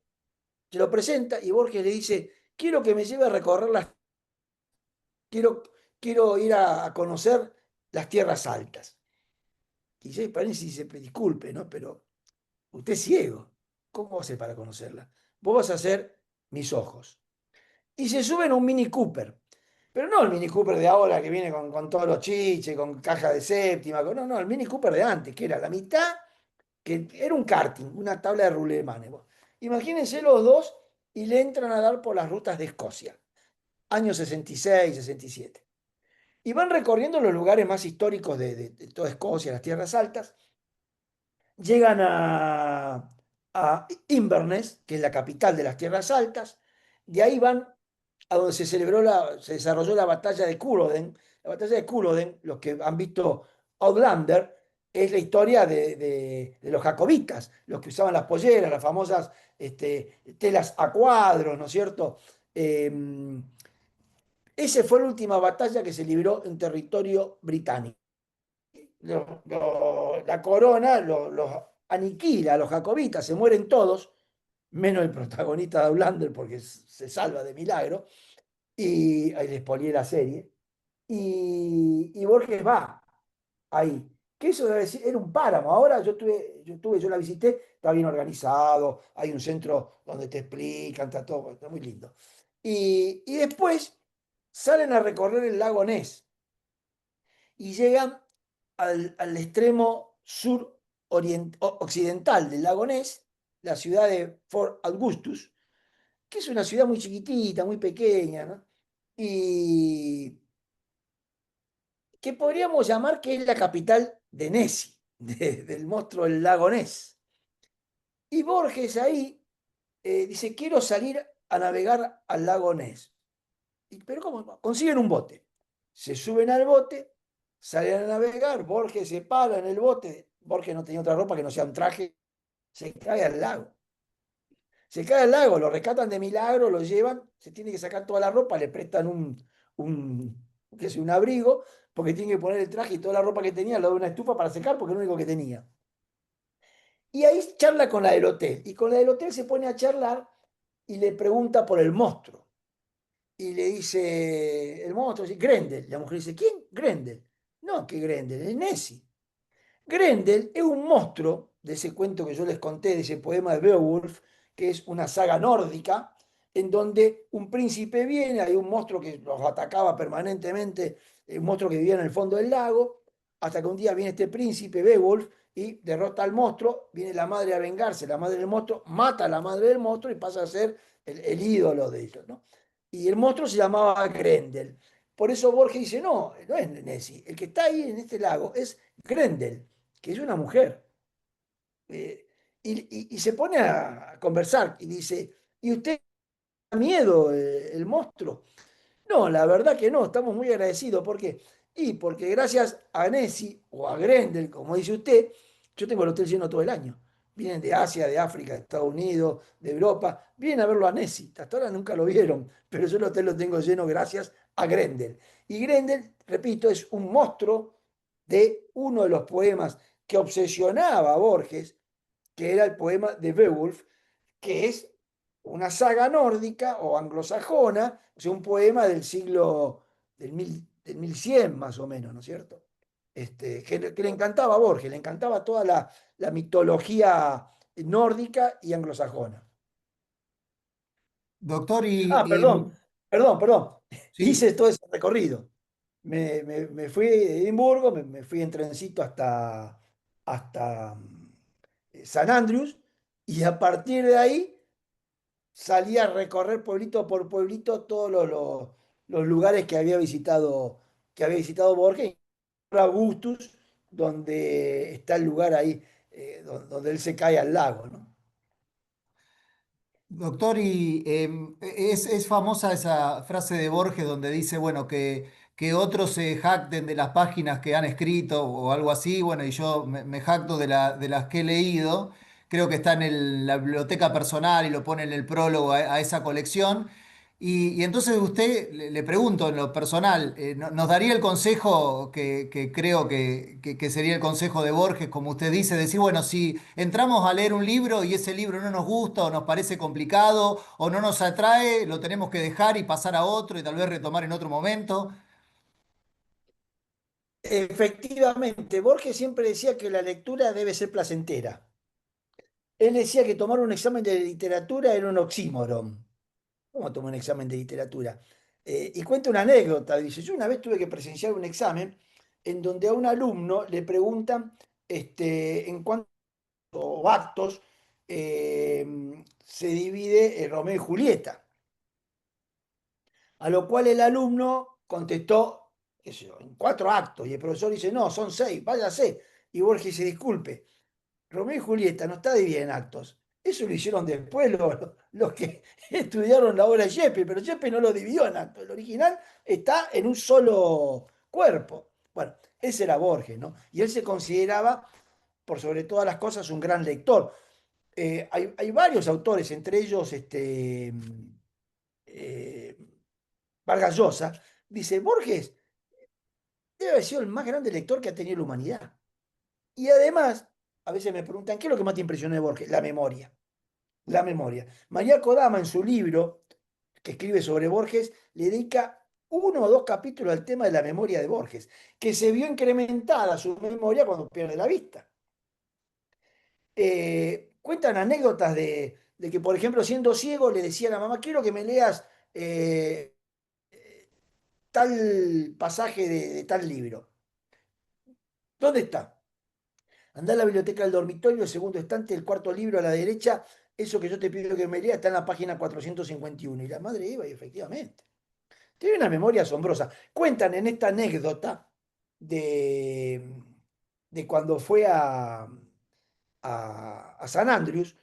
se lo presenta y Borges le dice, quiero que me lleve a recorrer quiero, quiero ir a conocer las tierras altas. Y Jay Parensis dice, disculpe, ¿no? Pero usted es ciego. ¿Cómo va a hacer para conocerla? Vos vas a ser mis ojos. Y se suben a un Mini Cooper. Pero no el Mini Cooper de ahora que viene con todos los chiches, con caja de séptima. No, no, el Mini Cooper de antes, que era la mitad, que era un karting, una tabla de rulemanes. Imagínense los dos y le entran a dar por las rutas de Escocia, años 66, 67. Y van recorriendo los lugares más históricos de toda Escocia, las tierras altas. Llegan a Inverness, que es la capital de las tierras altas. De ahí van a donde se desarrolló la batalla de Culloden. La batalla de Culloden, los que han visto Outlander, es la historia de los jacobitas, los que usaban las polleras, las famosas telas a cuadros, ¿no es cierto? Esa fue la última batalla que se libró en territorio británico. La corona los aniquila, los jacobitas, se mueren todos, menos el protagonista de Outlander porque se salva de milagro, y ahí les polié la serie, y Borges va ahí. Que eso debe decir, era un páramo. Ahora yo la visité, está bien organizado, hay un centro donde te explican, está todo, está muy lindo. Y después salen a recorrer el lago Ness y llegan al extremo occidental del lago Ness, la ciudad de Fort Augustus, que es una ciudad muy chiquitita, muy pequeña, ¿no? Y que podríamos llamar que es la capital de Nessie, del monstruo del lago Ness. Y Borges ahí dice, quiero salir a navegar al lago Ness. Pero ¿cómo? Consiguen un bote. Se suben al bote, salen a navegar, Borges se para en el bote, Borges no tenía otra ropa que no sea un traje, se cae al lago. Se cae al lago, lo rescatan de milagro, lo llevan, se tiene que sacar toda la ropa, le prestan qué sé, un abrigo, porque tiene que poner el traje y toda la ropa que tenía, lo de una estufa para secar, porque es lo único que tenía. Y ahí charla con la del hotel, y con la del hotel se pone a charlar y le pregunta por el monstruo. Y le dice, el monstruo dice, Grendel. La mujer dice, ¿quién? Grendel. No, que Grendel, es Nessie. Grendel es un monstruo de ese cuento que yo les conté, de ese poema de Beowulf, que es una saga nórdica, en donde un príncipe viene, hay un monstruo que los atacaba permanentemente, un monstruo que vivía en el fondo del lago, hasta que un día viene este príncipe Beowulf y derrota al monstruo, viene la madre a vengarse, la madre del monstruo mata a la madre del monstruo y pasa a ser el ídolo de ellos, ¿no? Y el monstruo se llamaba Grendel. Por eso Borges dice, no, no es Nessie, el que está ahí en este lago es Grendel, que es una mujer. Eh, y se pone a conversar y dice, ¿y usted da miedo el monstruo? No, la verdad que no, estamos muy agradecidos. ¿Por qué? Y porque gracias a Nessie o a Grendel, como dice usted, yo tengo el hotel lleno todo el año. Vienen de Asia, de África, de Estados Unidos, de Europa, vienen a verlo a Nessie. Hasta ahora nunca lo vieron, pero yo el hotel lo tengo lleno gracias a Grendel. Y Grendel, repito, es un monstruo de uno de los poemas que obsesionaba a Borges, que era el poema de Beowulf, que es una saga nórdica o anglosajona, o sea, un poema del siglo del 1100 más o menos, ¿no es cierto? Que le encantaba a Borges, le encantaba toda la mitología nórdica y anglosajona. Doctor, Ah, perdón, perdón. sí, Hice todo ese recorrido. Me fui de Edimburgo, me fui en trencito hasta San Andrews y a partir de ahí salí a recorrer pueblito por pueblito todos los lugares que había visitado Borges, Augustus, donde está el lugar ahí, donde él se cae al lago, ¿no? Doctor, y es famosa esa frase de Borges donde dice, bueno, que otros se jacten de las páginas que han escrito o algo así, bueno, y yo me jacto de las que he leído. Creo que está en la biblioteca personal y lo pone en el prólogo a esa colección. Y entonces usted le pregunto en lo personal, ¿nos daría el consejo que creo que sería el consejo de Borges, como usted dice, decir, bueno, si entramos a leer un libro y ese libro no nos gusta o nos parece complicado o no nos atrae, lo tenemos que dejar y pasar a otro y tal vez retomar en otro momento? Efectivamente, Borges siempre decía que la lectura debe ser placentera. Él decía que tomar un examen de literatura era un oxímoron. ¿Cómo tomar un examen de literatura? Y cuenta una anécdota. Dice, yo una vez tuve que presenciar un examen en donde a un alumno le preguntan en cuántos actos se divide Romeo y Julieta. A lo cual el alumno contestó, qué sé yo, en 4 actos. Y el profesor dice, no, son 6, váyase. Y Borges dice, disculpe, Romeo y Julieta no está dividida en actos. Eso lo hicieron después los que estudiaron la obra de Shakespeare, pero Shakespeare no lo dividió en actos. El original está en un solo cuerpo. Bueno, ese era Borges, ¿no? Y él se consideraba, por sobre todas las cosas, un gran lector. Hay varios autores, entre ellos eh, Vargas Llosa, dice, Borges debe haber sido el más grande lector que ha tenido la humanidad. Y además, a veces me preguntan, ¿qué es lo que más te impresionó de Borges? La memoria. La memoria. María Kodama, en su libro que escribe sobre Borges, le dedica 1 o 2 capítulos al tema de la memoria de Borges, que se vio incrementada su memoria cuando pierde la vista. Cuentan anécdotas de que, por ejemplo, siendo ciego, le decía a la mamá, quiero que me leas eh, tal pasaje de tal libro. ¿Dónde está? Andá a la biblioteca del dormitorio, el segundo estante, el cuarto libro a la derecha. Eso que yo te pido que me leas está en la página 451. Y la madre iba y efectivamente. Tiene una memoria asombrosa. Cuentan en esta anécdota de, de cuando fue a San Andrews.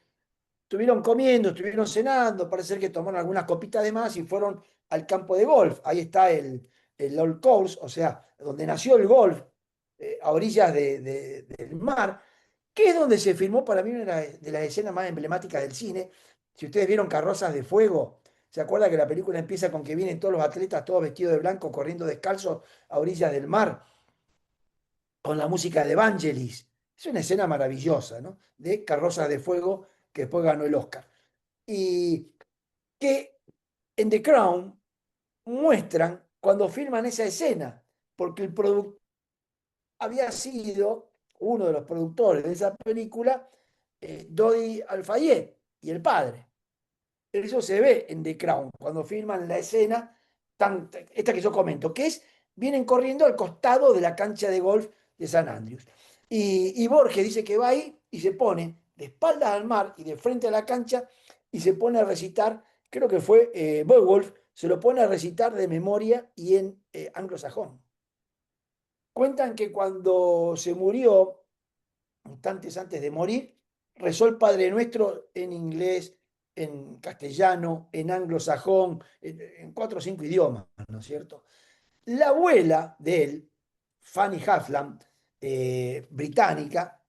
Estuvieron comiendo, estuvieron cenando, parece ser que tomaron algunas copitas de más y fueron al campo de golf. Ahí está el Old Course, o sea, donde nació el golf, a orillas del mar, que es donde se filmó para mí una de las escenas más emblemáticas del cine. Si ustedes vieron Carrozas de Fuego, ¿se acuerdan que la película empieza con que vienen todos los atletas, todos vestidos de blanco, corriendo descalzos a orillas del mar, con la música de Vangelis? Es una escena maravillosa, ¿no? De Carrozas de Fuego, que después ganó el Oscar. Y que en The Crown muestran cuando filman esa escena, porque el productor había sido uno de los productores de esa película, Dodi Al-Fayed y el padre. Eso se ve en The Crown, cuando filman la escena, esta que yo comento, que es, vienen corriendo al costado de la cancha de golf de San Andrews. Y Borges dice que va ahí y se pone de espaldas al mar y de frente a la cancha y se pone a recitar, creo que fue Beowulf, se lo pone a recitar de memoria y en anglosajón. Cuentan que cuando se murió, instantes antes de morir, rezó el Padre Nuestro en inglés, en castellano, en anglosajón, en 4 o 5 idiomas, ¿no es cierto? La abuela de él, Fanny Haslam, británica,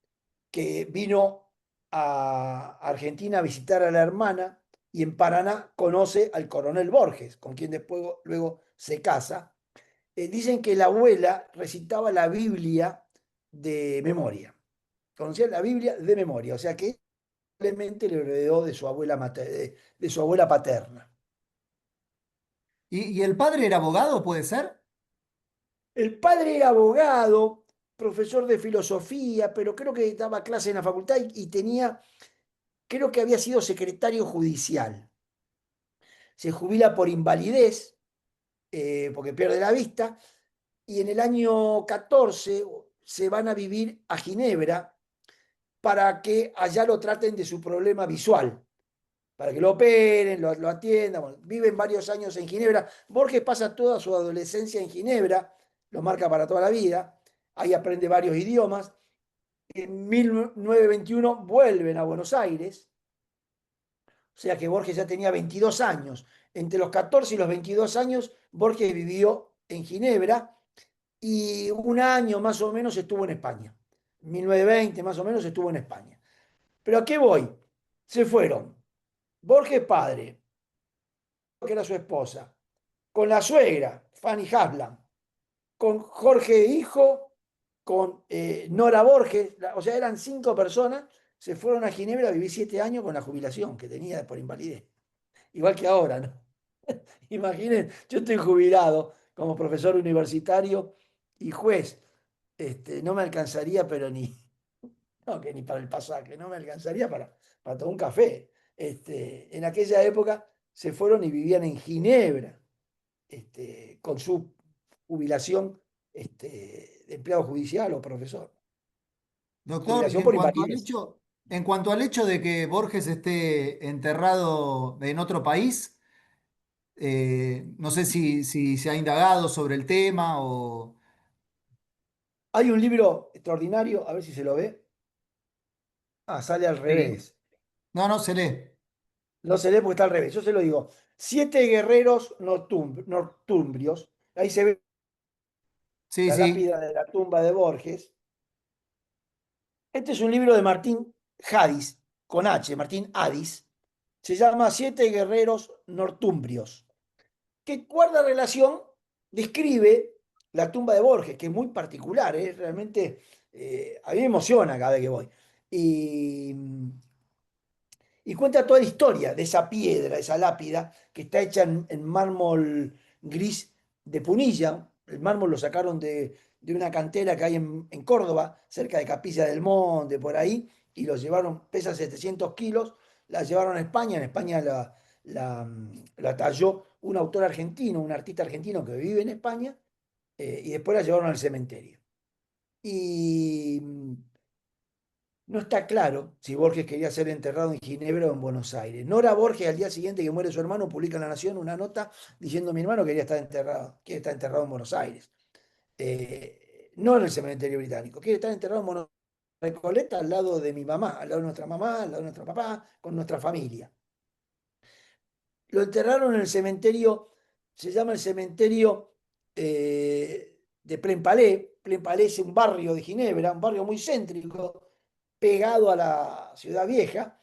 que vino a Argentina a visitar a la hermana y en Paraná conoce al coronel Borges, con quien después luego se casa. Dicen que la abuela recitaba la Biblia de memoria, conocía la Biblia de memoria, o sea que probablemente le heredó de su abuela, de su abuela paterna. Y el padre era abogado, puede ser? El padre era abogado, profesor de filosofía, pero creo que daba clase en la facultad y tenía, creo que había sido secretario judicial. Se jubila por invalidez, porque pierde la vista, y en el año 14 se van a vivir a Ginebra para que allá lo traten de su problema visual. para que lo operen, lo atiendan. Bueno, viven varios años en Ginebra. Borges pasa toda su adolescencia en Ginebra, lo marca para toda la vida. Ahí aprende varios idiomas. En 1921 vuelven a Buenos Aires, o sea que Borges ya tenía 22 años. Entre los 14 y los 22 años, Borges vivió en Ginebra y un año más o menos estuvo en España. 1920 más o menos estuvo en España. Pero ¿a qué voy? Se fueron Borges padre, que era su esposa, con la suegra, Fanny Haslam, con Jorge hijo, con Nora Borges, o sea, eran 5 personas, se fueron a Ginebra a vivir 7 años con la jubilación que tenía por invalidez. Igual que ahora, ¿no? Imaginen, yo estoy jubilado como profesor universitario y juez. No me alcanzaría, pero ni, no, que ni para el pasaje, no me alcanzaría para tomar un café. En aquella época se fueron y vivían en Ginebra, con su jubilación de empleado judicial o profesor. Doctor, Jubilación por invalidez. en cuanto al hecho de que Borges esté enterrado en otro país, no sé si se ha indagado sobre el tema o... Hay un libro extraordinario, a ver si se lo ve. Ah, sale al Sí. revés. No, no se lee. No se lee porque está al revés. Yo se lo digo. Siete guerreros nortumbrios. Ahí se ve Sí, la sí. lápida de la tumba de Borges. Este es un libro de Martín Hadis, con H, Martín Hadis. Se llama Siete guerreros nortumbrios, que guarda relación, describe la tumba de Borges, que es muy particular, ¿eh? Realmente a mí me emociona cada vez que voy. Y y cuenta toda la historia de esa piedra, esa lápida, que está hecha en mármol gris de Punilla. El mármol lo sacaron de una cantera que hay en Córdoba, cerca de Capilla del Monte, por ahí, y lo llevaron, pesa 700 kilos, la llevaron a España, en España la talló un autor argentino, un artista argentino que vive en España, y después la llevaron al cementerio. Y no está claro si Borges quería ser enterrado en Ginebra o en Buenos Aires. Nora Borges, al día siguiente que muere su hermano, publica en La Nación una nota diciendo: mi hermano quería estar enterrado, quiere estar enterrado en Buenos Aires. No en el cementerio británico, quiere estar enterrado en Buenos Aires, Recoleta, al lado de mi mamá, al lado de nuestra mamá, al lado de nuestro papá, con nuestra familia. Lo enterraron en el cementerio, se llama el cementerio de Plainpalais. Plainpalais es un barrio de Ginebra, un barrio muy céntrico, pegado a la ciudad vieja,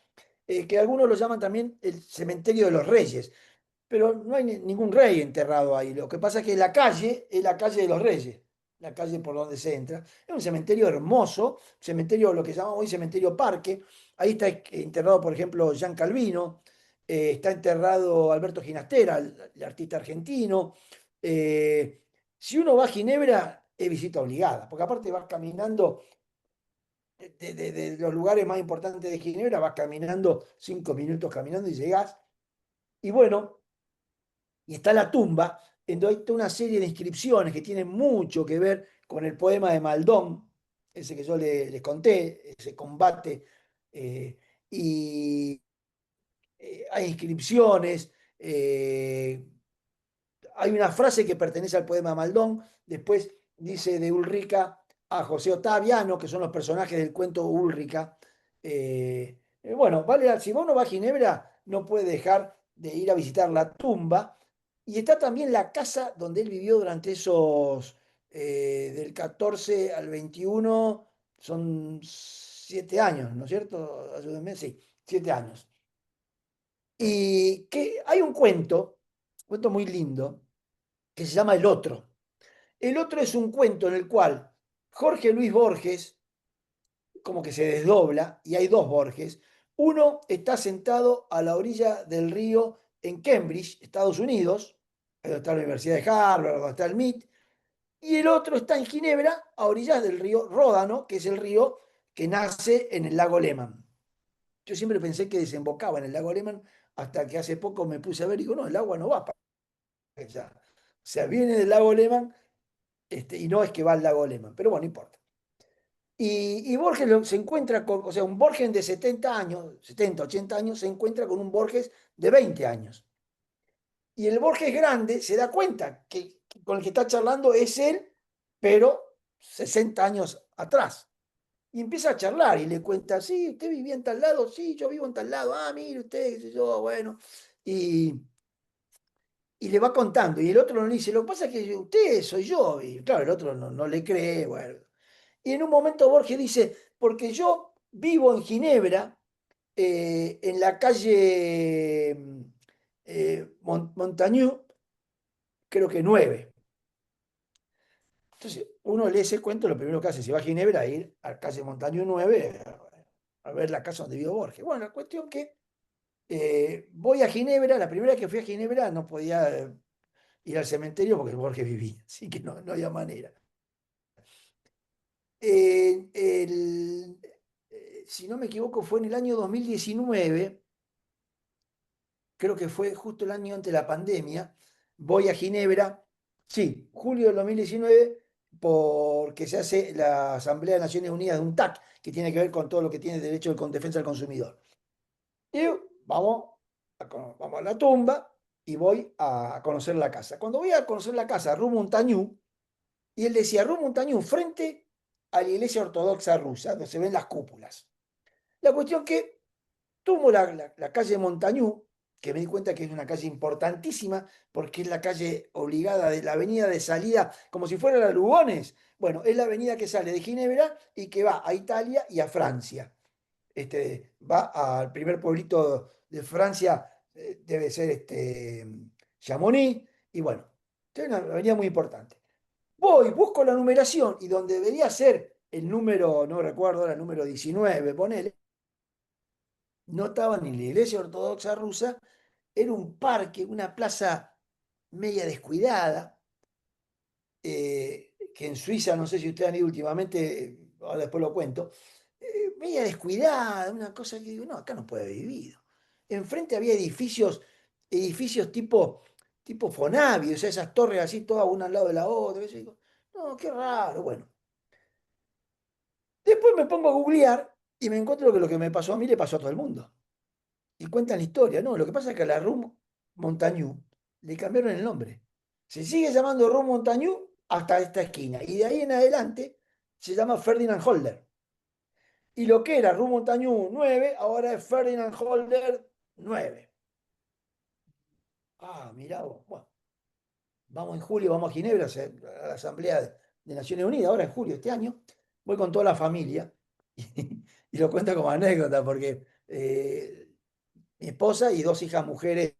que algunos lo llaman también el cementerio de los reyes, pero no hay ningún rey enterrado ahí. Lo que pasa es que la calle es la calle de los reyes, la calle por donde se entra. Es un cementerio hermoso, cementerio, lo que llamamos hoy cementerio parque. Ahí está enterrado, por ejemplo, Jean Calvino, está enterrado Alberto Ginastera, el artista argentino. Eh, si uno va a Ginebra, es visita obligada, porque aparte vas caminando de los lugares más importantes de Ginebra, vas caminando 5 minutos caminando y llegás. Y bueno, y está la tumba, en donde hay toda una serie de inscripciones que tienen mucho que ver con el poema de Maldón, ese que yo les conté, ese combate. eh, y hay inscripciones, hay una frase que pertenece al poema de Maldón, después dice de Ulrica a José Otaviano, que son los personajes del cuento Ulrica. Bueno, vale, si uno va a Ginebra, no puede dejar de ir a visitar la tumba. Y está también la casa donde él vivió durante esos, del 14 al 21, son 7 años, ¿no es cierto? Ayúdenme, sí, 7 años. Y que hay un cuento muy lindo, que se llama El Otro. El Otro es un cuento en el cual Jorge Luis Borges, como que se desdobla, y hay dos Borges. Uno está sentado a la orilla del río en Cambridge, Estados Unidos, donde está la Universidad de Harvard, donde está el MIT, y el otro está en Ginebra, a orillas del río Ródano, que es el río que nace en el lago Lehmann. Yo siempre pensé que desembocaba en el lago Lehmann, hasta que hace poco me puse a ver y digo: no, el agua no va para allá. O sea, viene del lago Lehmann, y no es que va al lago Lehmann, pero bueno, no importa. Y Borges se encuentra con, o sea, un Borges de 70 años, 70 80 años, se encuentra con un Borges de 20 años. Y el Borges grande se da cuenta que con el que está charlando es él, pero 60 años atrás. Y empieza a charlar y le cuenta, sí, usted vivía en tal lado, sí, yo vivo en tal lado, ah, mire usted, qué sé yo, bueno. Y, y le va contando. Y el otro le dice, lo que pasa es que usted soy yo. Y claro, el otro no le cree, bueno. Y en un momento Borges dice, porque yo vivo en Ginebra, en la calle Montañú, creo que 9. Entonces, uno lee ese cuento, lo primero que hace, si va a Ginebra, ir a calle Montañú 9 a ver la casa donde vivió Borges. Bueno, la cuestión que voy a Ginebra, la primera vez que fui a Ginebra no podía ir al cementerio porque Borges vivía, así que no había manera. Eh, el, si no me equivoco, fue en el año 2019, creo que fue justo el año antes de la pandemia, voy a Ginebra, sí, julio del 2019, porque se hace la Asamblea de Naciones Unidas de UNTAC, que tiene que ver con todo lo que tiene derecho con defensa del consumidor. Y vamos vamos a la tumba y voy a conocer la casa. Cuando voy a conocer la casa, Rue Montañú, y él decía Rue Montañú frente a la iglesia ortodoxa rusa, donde se ven las cúpulas. La cuestión que tomo la calle Montañú, que me di cuenta que es una calle importantísima, porque es la calle obligada de la avenida de salida, como si fuera la Lugones. Bueno, es la avenida que sale de Ginebra y que va a Italia y a Francia. Va al primer pueblito de Francia, debe ser Chamonix, y bueno, es una avenida muy importante. Voy, busco la numeración y donde debería ser el número, no recuerdo, era el número 19, ponele, no estaba ni la iglesia ortodoxa rusa, era un parque, una plaza media descuidada, que en Suiza, no sé si ustedes han ido últimamente, ahora después lo cuento, media descuidada, una cosa que digo, no, acá no puede haber vivido. Enfrente había edificios tipo Fonavi, o sea, esas torres así, todas una al lado de la otra. Y yo digo, no, qué raro, bueno. Después me pongo a googlear y me encuentro que lo que me pasó a mí le pasó a todo el mundo. Y cuentan la historia, ¿no? Lo que pasa es que a la Rue Montañú le cambiaron el nombre. Se sigue llamando Rue Montañú hasta esta esquina. Y de ahí en adelante se llama Ferdinand Holder. Y lo que era Rue Montañú 9 ahora es Ferdinand Holder 9. Ah, mirá vos. Bueno, vamos en julio, vamos a Ginebra, a la Asamblea de Naciones Unidas, ahora en julio este año. Voy con toda la familia y lo cuento como anécdota porque mi esposa y dos hijas mujeres,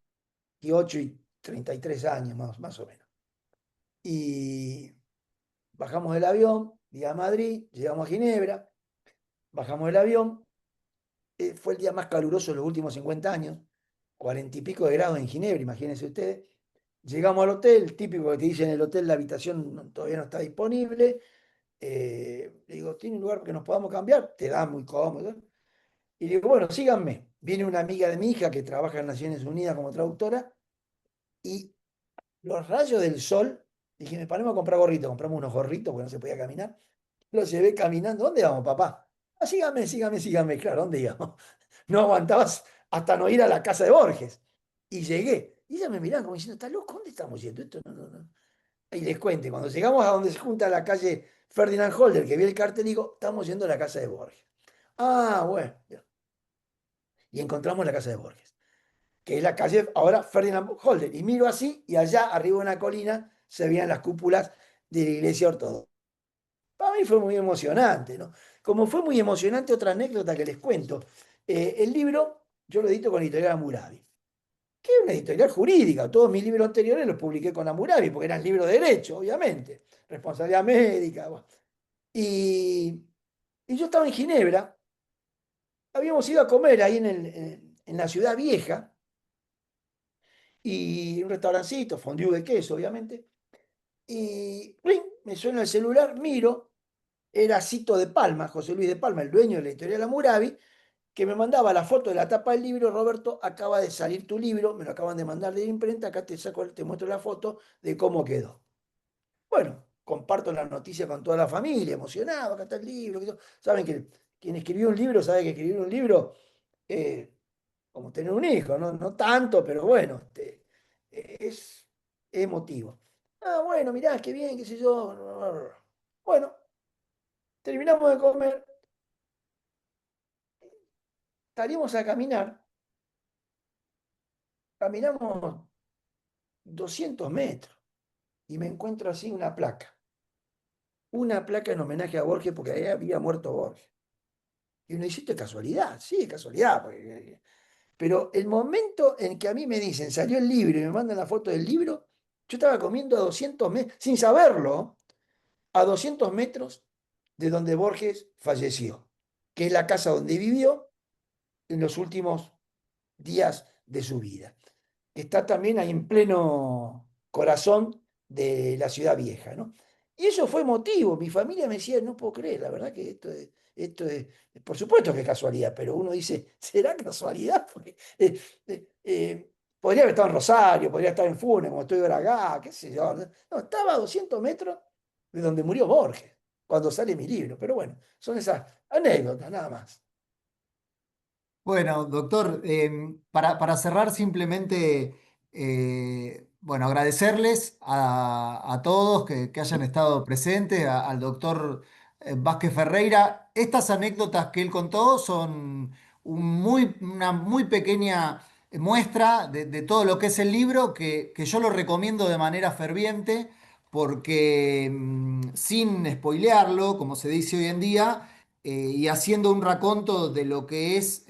28 y 33 años más o menos. Y bajamos del avión, día a Madrid, llegamos a Ginebra, bajamos del avión, fue el día más caluroso de los últimos 50 años, 40 y pico de grados en Ginebra, imagínense ustedes. Llegamos al hotel, típico que te dicen en el hotel, la habitación todavía no está disponible. Le digo, ¿tiene un lugar que nos podamos cambiar? Te da muy cómodo. Y le digo, bueno, síganme. Viene una amiga de mi hija que trabaja en Naciones Unidas como traductora y los rayos del sol, dije, me paramos a comprar gorritos, compramos unos gorritos porque no se podía caminar. Los llevé caminando. ¿Dónde vamos, papá? Ah, sígame, sígame, sígame. Claro, ¿dónde íbamos? No aguantabas hasta no ir a la casa de Borges. Y llegué. Y ella me miraba como diciendo, ¿está loco? ¿Dónde estamos yendo? Esto no. Y les cuente, cuando llegamos a donde se junta la calle Ferdinand Holder, que vi el cartel, digo, estamos yendo a la casa de Borges. Ah, bueno. Ya. Y encontramos la casa de Borges, que es la calle ahora Ferdinand Holder. Y miro así, y allá, arriba de una colina, se veían las cúpulas de la iglesia ortodoxa. Para mí fue muy emocionante, ¿no? Como fue muy emocionante, otra anécdota que les cuento. El libro, yo lo edito con la editorial Amurabi, que es una editorial jurídica. Todos mis libros anteriores los publiqué con Amurabi, porque eran libros de derecho, obviamente. Responsabilidad médica. Bueno. Y, y yo estaba en Ginebra, habíamos ido a comer ahí en la ciudad vieja, y un restaurancito, fondue de queso, obviamente. Y ¡ring! Me suena el celular, miro, era Cito de Palma, José Luis de Palma, el dueño de la editorial Amurabi, que me mandaba la foto de la tapa del libro. Roberto, acaba de salir tu libro, me lo acaban de mandar de la imprenta, acá te muestro la foto de cómo quedó. Bueno, comparto la noticia con toda la familia, emocionado, acá está el libro. Saben que quien escribió un libro sabe que escribir un libro eh, como tener un hijo, no, no tanto, pero bueno, es emotivo. Ah, bueno, mirá, qué bien, qué sé yo. Bueno, terminamos de comer, salimos a caminar, caminamos 200 metros y me encuentro así una placa en homenaje a Borges porque ahí había muerto Borges. Y uno dice, esto es casualidad, sí, es casualidad, pero el momento en que a mí me dicen, salió el libro y me mandan la foto del libro, yo estaba comiendo a 200 metros, sin saberlo, a 200 metros de donde Borges falleció, que es la casa donde vivió en los últimos días de su vida. Está también ahí en pleno corazón de la ciudad vieja, ¿no? Y eso fue motivo. Mi familia me decía, no puedo creer, la verdad que esto es, por supuesto que es casualidad, pero uno dice, ¿será casualidad? Porque, podría haber estado en Rosario, podría estar en Funes, como estoy ahora acá, qué sé yo. No, estaba a 200 metros de donde murió Borges, cuando sale mi libro. Pero bueno, son esas anécdotas, nada más. Bueno, doctor, para cerrar simplemente, bueno, agradecerles a todos que hayan estado presentes, al doctor Vázquez Ferreira. Estas anécdotas que él contó son una muy pequeña muestra de todo lo que es el libro, que yo lo recomiendo de manera ferviente, porque sin spoilearlo, como se dice hoy en día, y haciendo un raconto de lo que es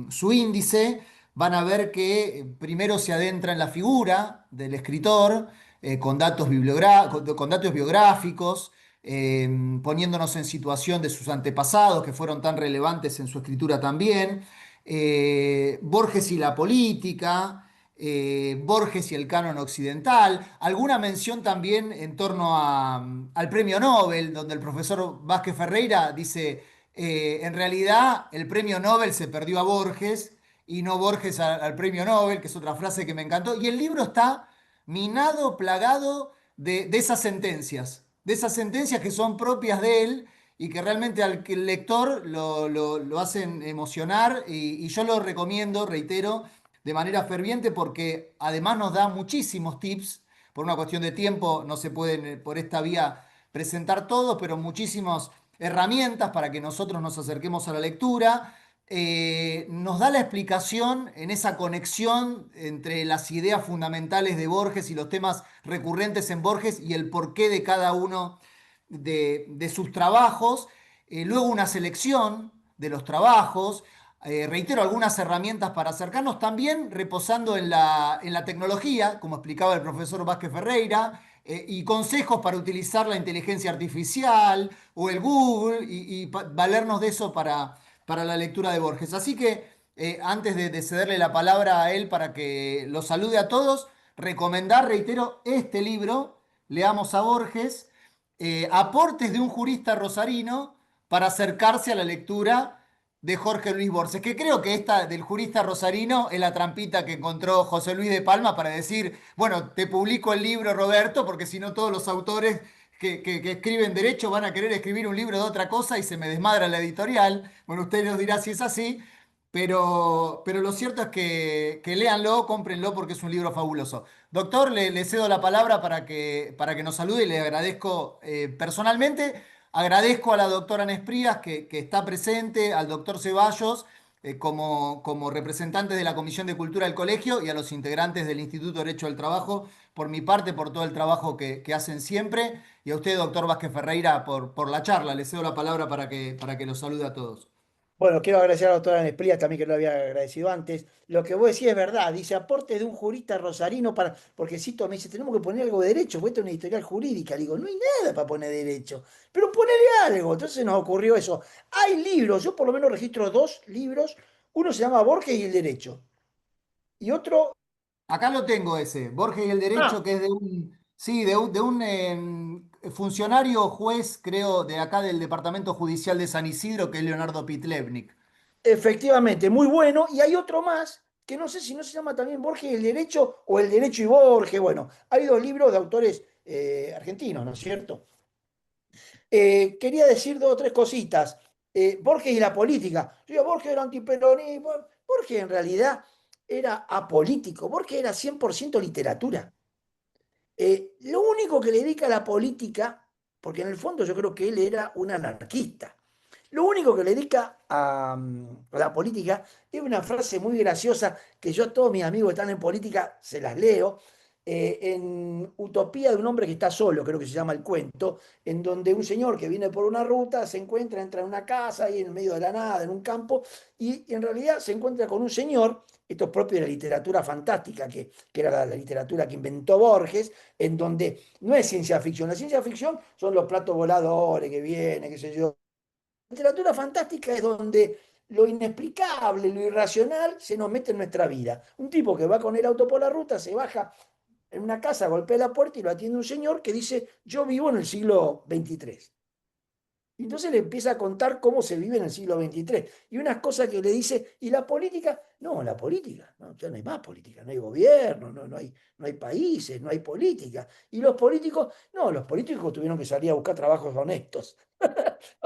su índice, van a ver que primero se adentra en la figura del escritor, con datos biográficos, poniéndonos en situación de sus antepasados que fueron tan relevantes en su escritura también, Borges y la política, Borges y el canon occidental, alguna mención también en torno al premio Nobel, donde el profesor Vázquez Ferreira dice, en realidad el premio Nobel se perdió a Borges y no Borges al premio Nobel, que es otra frase que me encantó, y el libro está minado, plagado de esas sentencias que son propias de él y que realmente al que el lector lo hacen emocionar y yo lo recomiendo, reitero, de manera ferviente porque además nos da muchísimos tips. Por una cuestión de tiempo no se pueden por esta vía presentar todos, pero muchísimas herramientas para que nosotros nos acerquemos a la lectura. Nos da la explicación en esa conexión entre las ideas fundamentales de Borges y los temas recurrentes en Borges y el porqué de cada uno de sus trabajos. Luego una selección de los trabajos, reitero, algunas herramientas para acercarnos, también reposando en la tecnología, como explicaba el profesor Vázquez Ferreira, y consejos para utilizar la inteligencia artificial o el Google y valernos de eso para la lectura de Borges. Así que antes de cederle la palabra a él para que lo salude a todos, recomendar, reitero, este libro, Leamos a Borges, aportes de un jurista rosarino para acercarse a la lectura de Jorge Luis Borges, que creo que esta del jurista rosarino es la trampita que encontró José Luis de Palma para decir, bueno, te publico el libro, Roberto, porque si no todos los autores que escriben derecho van a querer escribir un libro de otra cosa y se me desmadra la editorial. Bueno, usted nos dirá si es así, pero lo cierto es que léanlo, cómprenlo porque es un libro fabuloso. Doctor, le cedo la palabra para que nos salude y le agradezco personalmente. Agradezco a la doctora Nesprías que está presente, al doctor Ceballos como representantes de la Comisión de Cultura del Colegio y a los integrantes del Instituto de Derecho del Trabajo, por mi parte, por todo el trabajo que hacen siempre. Y a usted, doctor Vázquez Ferreira, por la charla. Le cedo la palabra para que los salude a todos. Bueno, quiero agradecer a la doctora Nesprías también que lo había agradecido antes. Lo que vos decís es verdad, dice aporte de un jurista rosarino para. Porque Cito me dice, tenemos que poner algo de derecho, porque esto es una editorial jurídica. Le digo, no hay nada para poner derecho, pero ponele algo. Entonces nos ocurrió eso. Hay libros, yo por lo menos registro dos libros. Uno se llama Borges y el Derecho. Y otro. Acá lo tengo ese, Borges y el Derecho, Ah, que es sí, de un funcionario juez, creo, de acá del Departamento Judicial de San Isidro, que es Leonardo Pitlevnik. efectivamente, muy bueno. Y hay otro más, que no sé si no se llama también Borges y el Derecho o el Derecho y Borges. Bueno, hay dos libros de autores argentinos, ¿no es cierto? Quería decir dos o tres cositas. Borges y la política. Yo digo, Borges era antiperonismo. Borges en realidad era apolítico. Borges era 100% literatura. Lo único que le dedica a la política, porque en el fondo yo creo que él era un anarquista, lo único que le dedica a la política es una frase muy graciosa que yo a todos mis amigos que están en política se las leo, en Utopía de un hombre que está solo, creo que se llama el cuento, en donde un señor que viene por una ruta se encuentra, entra en una casa ahí en medio de la nada, en un campo, y en realidad se encuentra con un señor, esto es propio de la literatura fantástica, que era la literatura que inventó Borges, en donde no es ciencia ficción, la ciencia ficción son los platos voladores que vienen, qué sé yo. Literatura fantástica es donde lo inexplicable, lo irracional se nos mete en nuestra vida. Un tipo que va con el auto por la ruta, se baja en una casa, golpea la puerta y lo atiende un señor que dice, yo vivo en el siglo XXIII. Y entonces le empieza a contar cómo se vive en el siglo XXIII. Y unas cosas que le dice, ¿y la política? No, la política, no, ya no hay más política, no hay gobierno, no hay países, no hay política. ¿Y los políticos? No, los políticos tuvieron que salir a buscar trabajos honestos.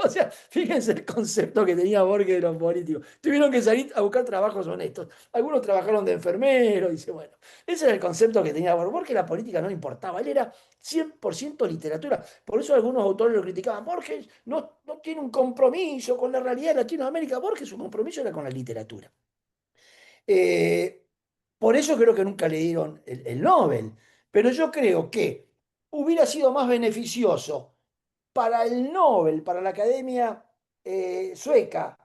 O sea, fíjense el concepto que tenía Borges de los políticos. Tuvieron que salir a buscar trabajos honestos. Algunos trabajaron de enfermero, dice, bueno, ese era el concepto que tenía Borges. Borges la política no le importaba, él era 100% literatura. Por eso algunos autores lo criticaban. Borges no tiene un compromiso con la realidad de Latinoamérica. Borges su compromiso era con la literatura. Eh, por eso creo que nunca le dieron el Nobel. Pero yo creo que hubiera sido más beneficioso para el Nobel, para la Academia Sueca,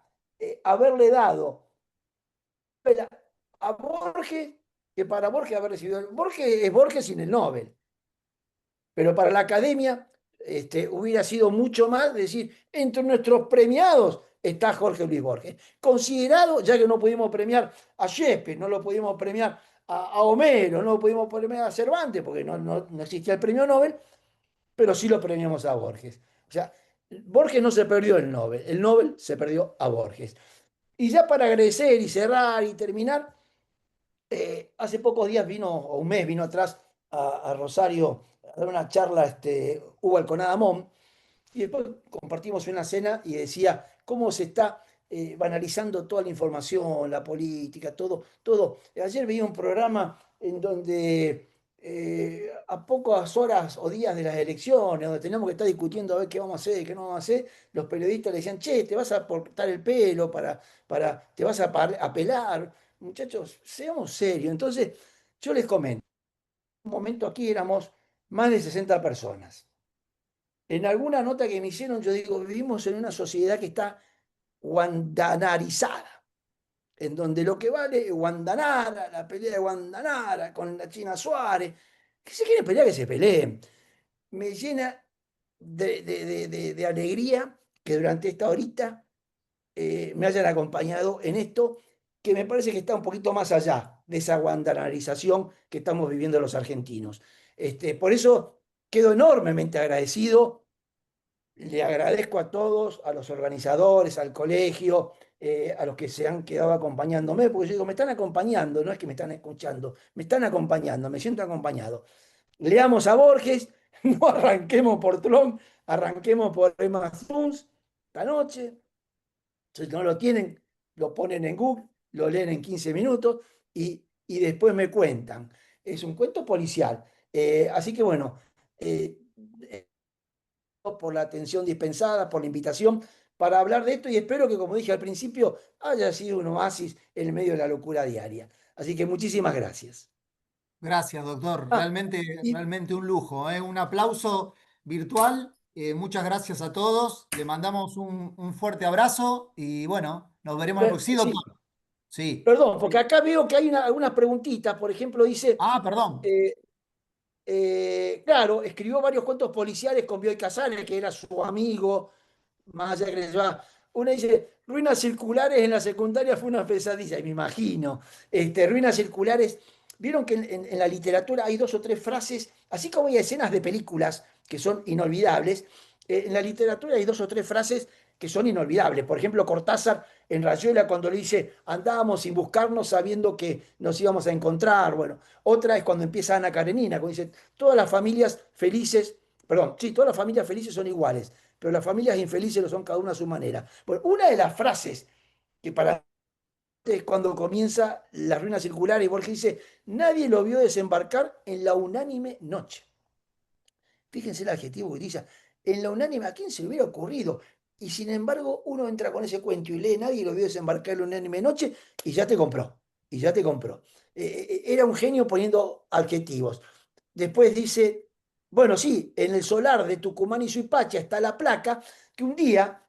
haberle dado a Borges que para Borges haber recibido. Borges es Borges sin el Nobel. Pero para la academia hubiera sido mucho más decir, entre nuestros premiados está Jorge Luis Borges. Considerado, ya que no pudimos premiar a Shakespeare, no lo pudimos premiar a Homero, no lo pudimos premiar a Cervantes, porque no existía el premio Nobel, pero sí lo premiamos a Borges. O sea, Borges no se perdió el Nobel se perdió a Borges. Y ya para agradecer y cerrar y terminar, hace pocos días vino, o un mes vino atrás a Rosario a dar una charla Hugo Alconada Mon, y después compartimos una cena y decía cómo se está banalizando toda la información, la política, todo, todo. Ayer veía un programa en donde a pocas horas o días de las elecciones, donde teníamos que estar discutiendo a ver qué vamos a hacer, qué no vamos a hacer, los periodistas le decían, che, te vas a cortar el pelo te vas a pelar. Muchachos, seamos serios. Entonces, yo les comento, en un momento aquí éramos más de 60 personas. En alguna nota que me hicieron, yo digo, vivimos en una sociedad que está guandanarizada, en donde lo que vale es Guandanara, la pelea de Guandanara con la China Suárez, que se quieren pelear, que se peleen. Me llena de alegría que durante esta horita me hayan acompañado en esto, que me parece que está un poquito más allá de esa guandanarización que estamos viviendo los argentinos. Por eso quedo enormemente agradecido, le agradezco a todos, a los organizadores, al colegio, a los que se han quedado acompañándome, porque yo digo, me están acompañando, no es que me están escuchando, me están acompañando, me siento acompañado. Leamos a Borges, no arranquemos por Trump, arranquemos por Emma Jones esta noche. Si no lo tienen, lo ponen en Google, lo leen en 15 minutos y después me cuentan. Es un cuento policial. Así que bueno, eh, por la atención dispensada, por la invitación para hablar de esto y espero que, como dije al principio, haya sido un oasis en medio de la locura diaria. Así que muchísimas gracias. Gracias, doctor. Ah, Realmente, y realmente un lujo, ¿eh? Un aplauso virtual. Muchas gracias a todos. Le mandamos un fuerte abrazo y bueno, nos veremos el próximo. Sí, sí, doctor. Sí. perdón, porque acá veo que hay algunas preguntitas. Por ejemplo, dice, Ah, perdón. eh, claro, escribió varios cuentos policiales con Bioy Casares, que era su amigo, más allá que le llevaba. Una dice, ruinas circulares en la secundaria fue una pesadilla, y me imagino. Ruinas circulares, vieron que en la literatura hay dos o tres frases, así como hay escenas de películas que son inolvidables, en la literatura hay dos o tres frases que son inolvidables. Por ejemplo, Cortázar en Rayuela cuando le dice, andábamos sin buscarnos sabiendo que nos íbamos a encontrar. Bueno, otra es cuando empieza Ana Karenina, cuando dice, todas las familias felices, perdón, sí, todas las familias felices son iguales, pero las familias infelices lo son cada una a su manera. Bueno, una de las frases que para es cuando comienza la ruina circular y Borges dice, nadie lo vio desembarcar en la unánime noche. Fíjense el adjetivo que utiliza. En la unánime, ¿a quién se le hubiera ocurrido? Y sin embargo, uno entra con ese cuento y lee, nadie lo vio desembarcar en la unánime noche y ya te compró. Y ya te compró. Era un genio poniendo adjetivos. Después dice, bueno, sí, en el solar de Tucumán y Suipacha está la placa que un día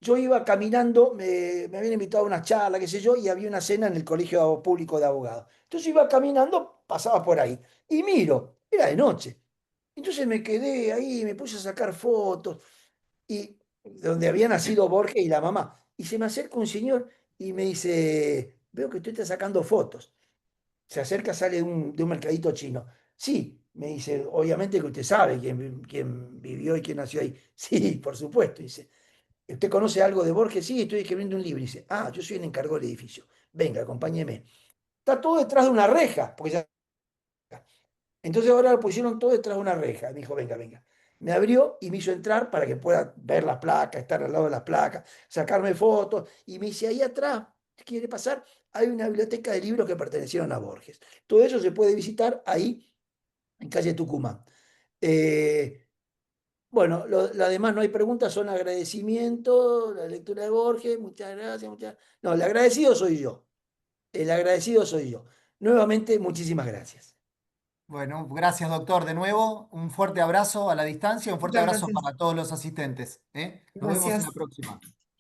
yo iba caminando, me habían invitado a una charla, qué sé yo, y había una cena en el Colegio Público de Abogados. Entonces iba caminando, pasaba por ahí, y miro, era de noche. Entonces me quedé ahí, me puse a sacar fotos, y donde había nacido Borges y la mamá. Y se me acerca un señor y me dice, veo que usted está sacando fotos. Se acerca, sale de un mercadito chino. Sí, me dice, obviamente que usted sabe quién vivió y quién nació ahí. Sí, por supuesto. Dice, ¿usted conoce algo de Borges? Sí, estoy escribiendo un libro. Dice, ah, yo soy el encargado del edificio. Venga, acompáñeme. Está todo detrás de una reja, porque ya entonces ahora lo pusieron todo detrás de una reja. Me dijo, venga, venga. Me abrió y me hizo entrar para que pueda ver las placas, estar al lado de las placas, sacarme fotos. Y me dice, ahí atrás, ¿qué quiere pasar? Hay una biblioteca de libros que pertenecieron a Borges. Todo eso se puede visitar ahí en calle Tucumán. Eh, bueno, lo demás no hay preguntas, son agradecimientos, la lectura de Borges, muchas gracias, muchas... No, el agradecido soy yo. El agradecido soy yo. Nuevamente, muchísimas gracias. Bueno, gracias, doctor, de nuevo. Un fuerte abrazo a la distancia, un fuerte Muchas abrazo gracias. para todos los asistentes, ¿eh? Nos vemos en la Gracias. próxima.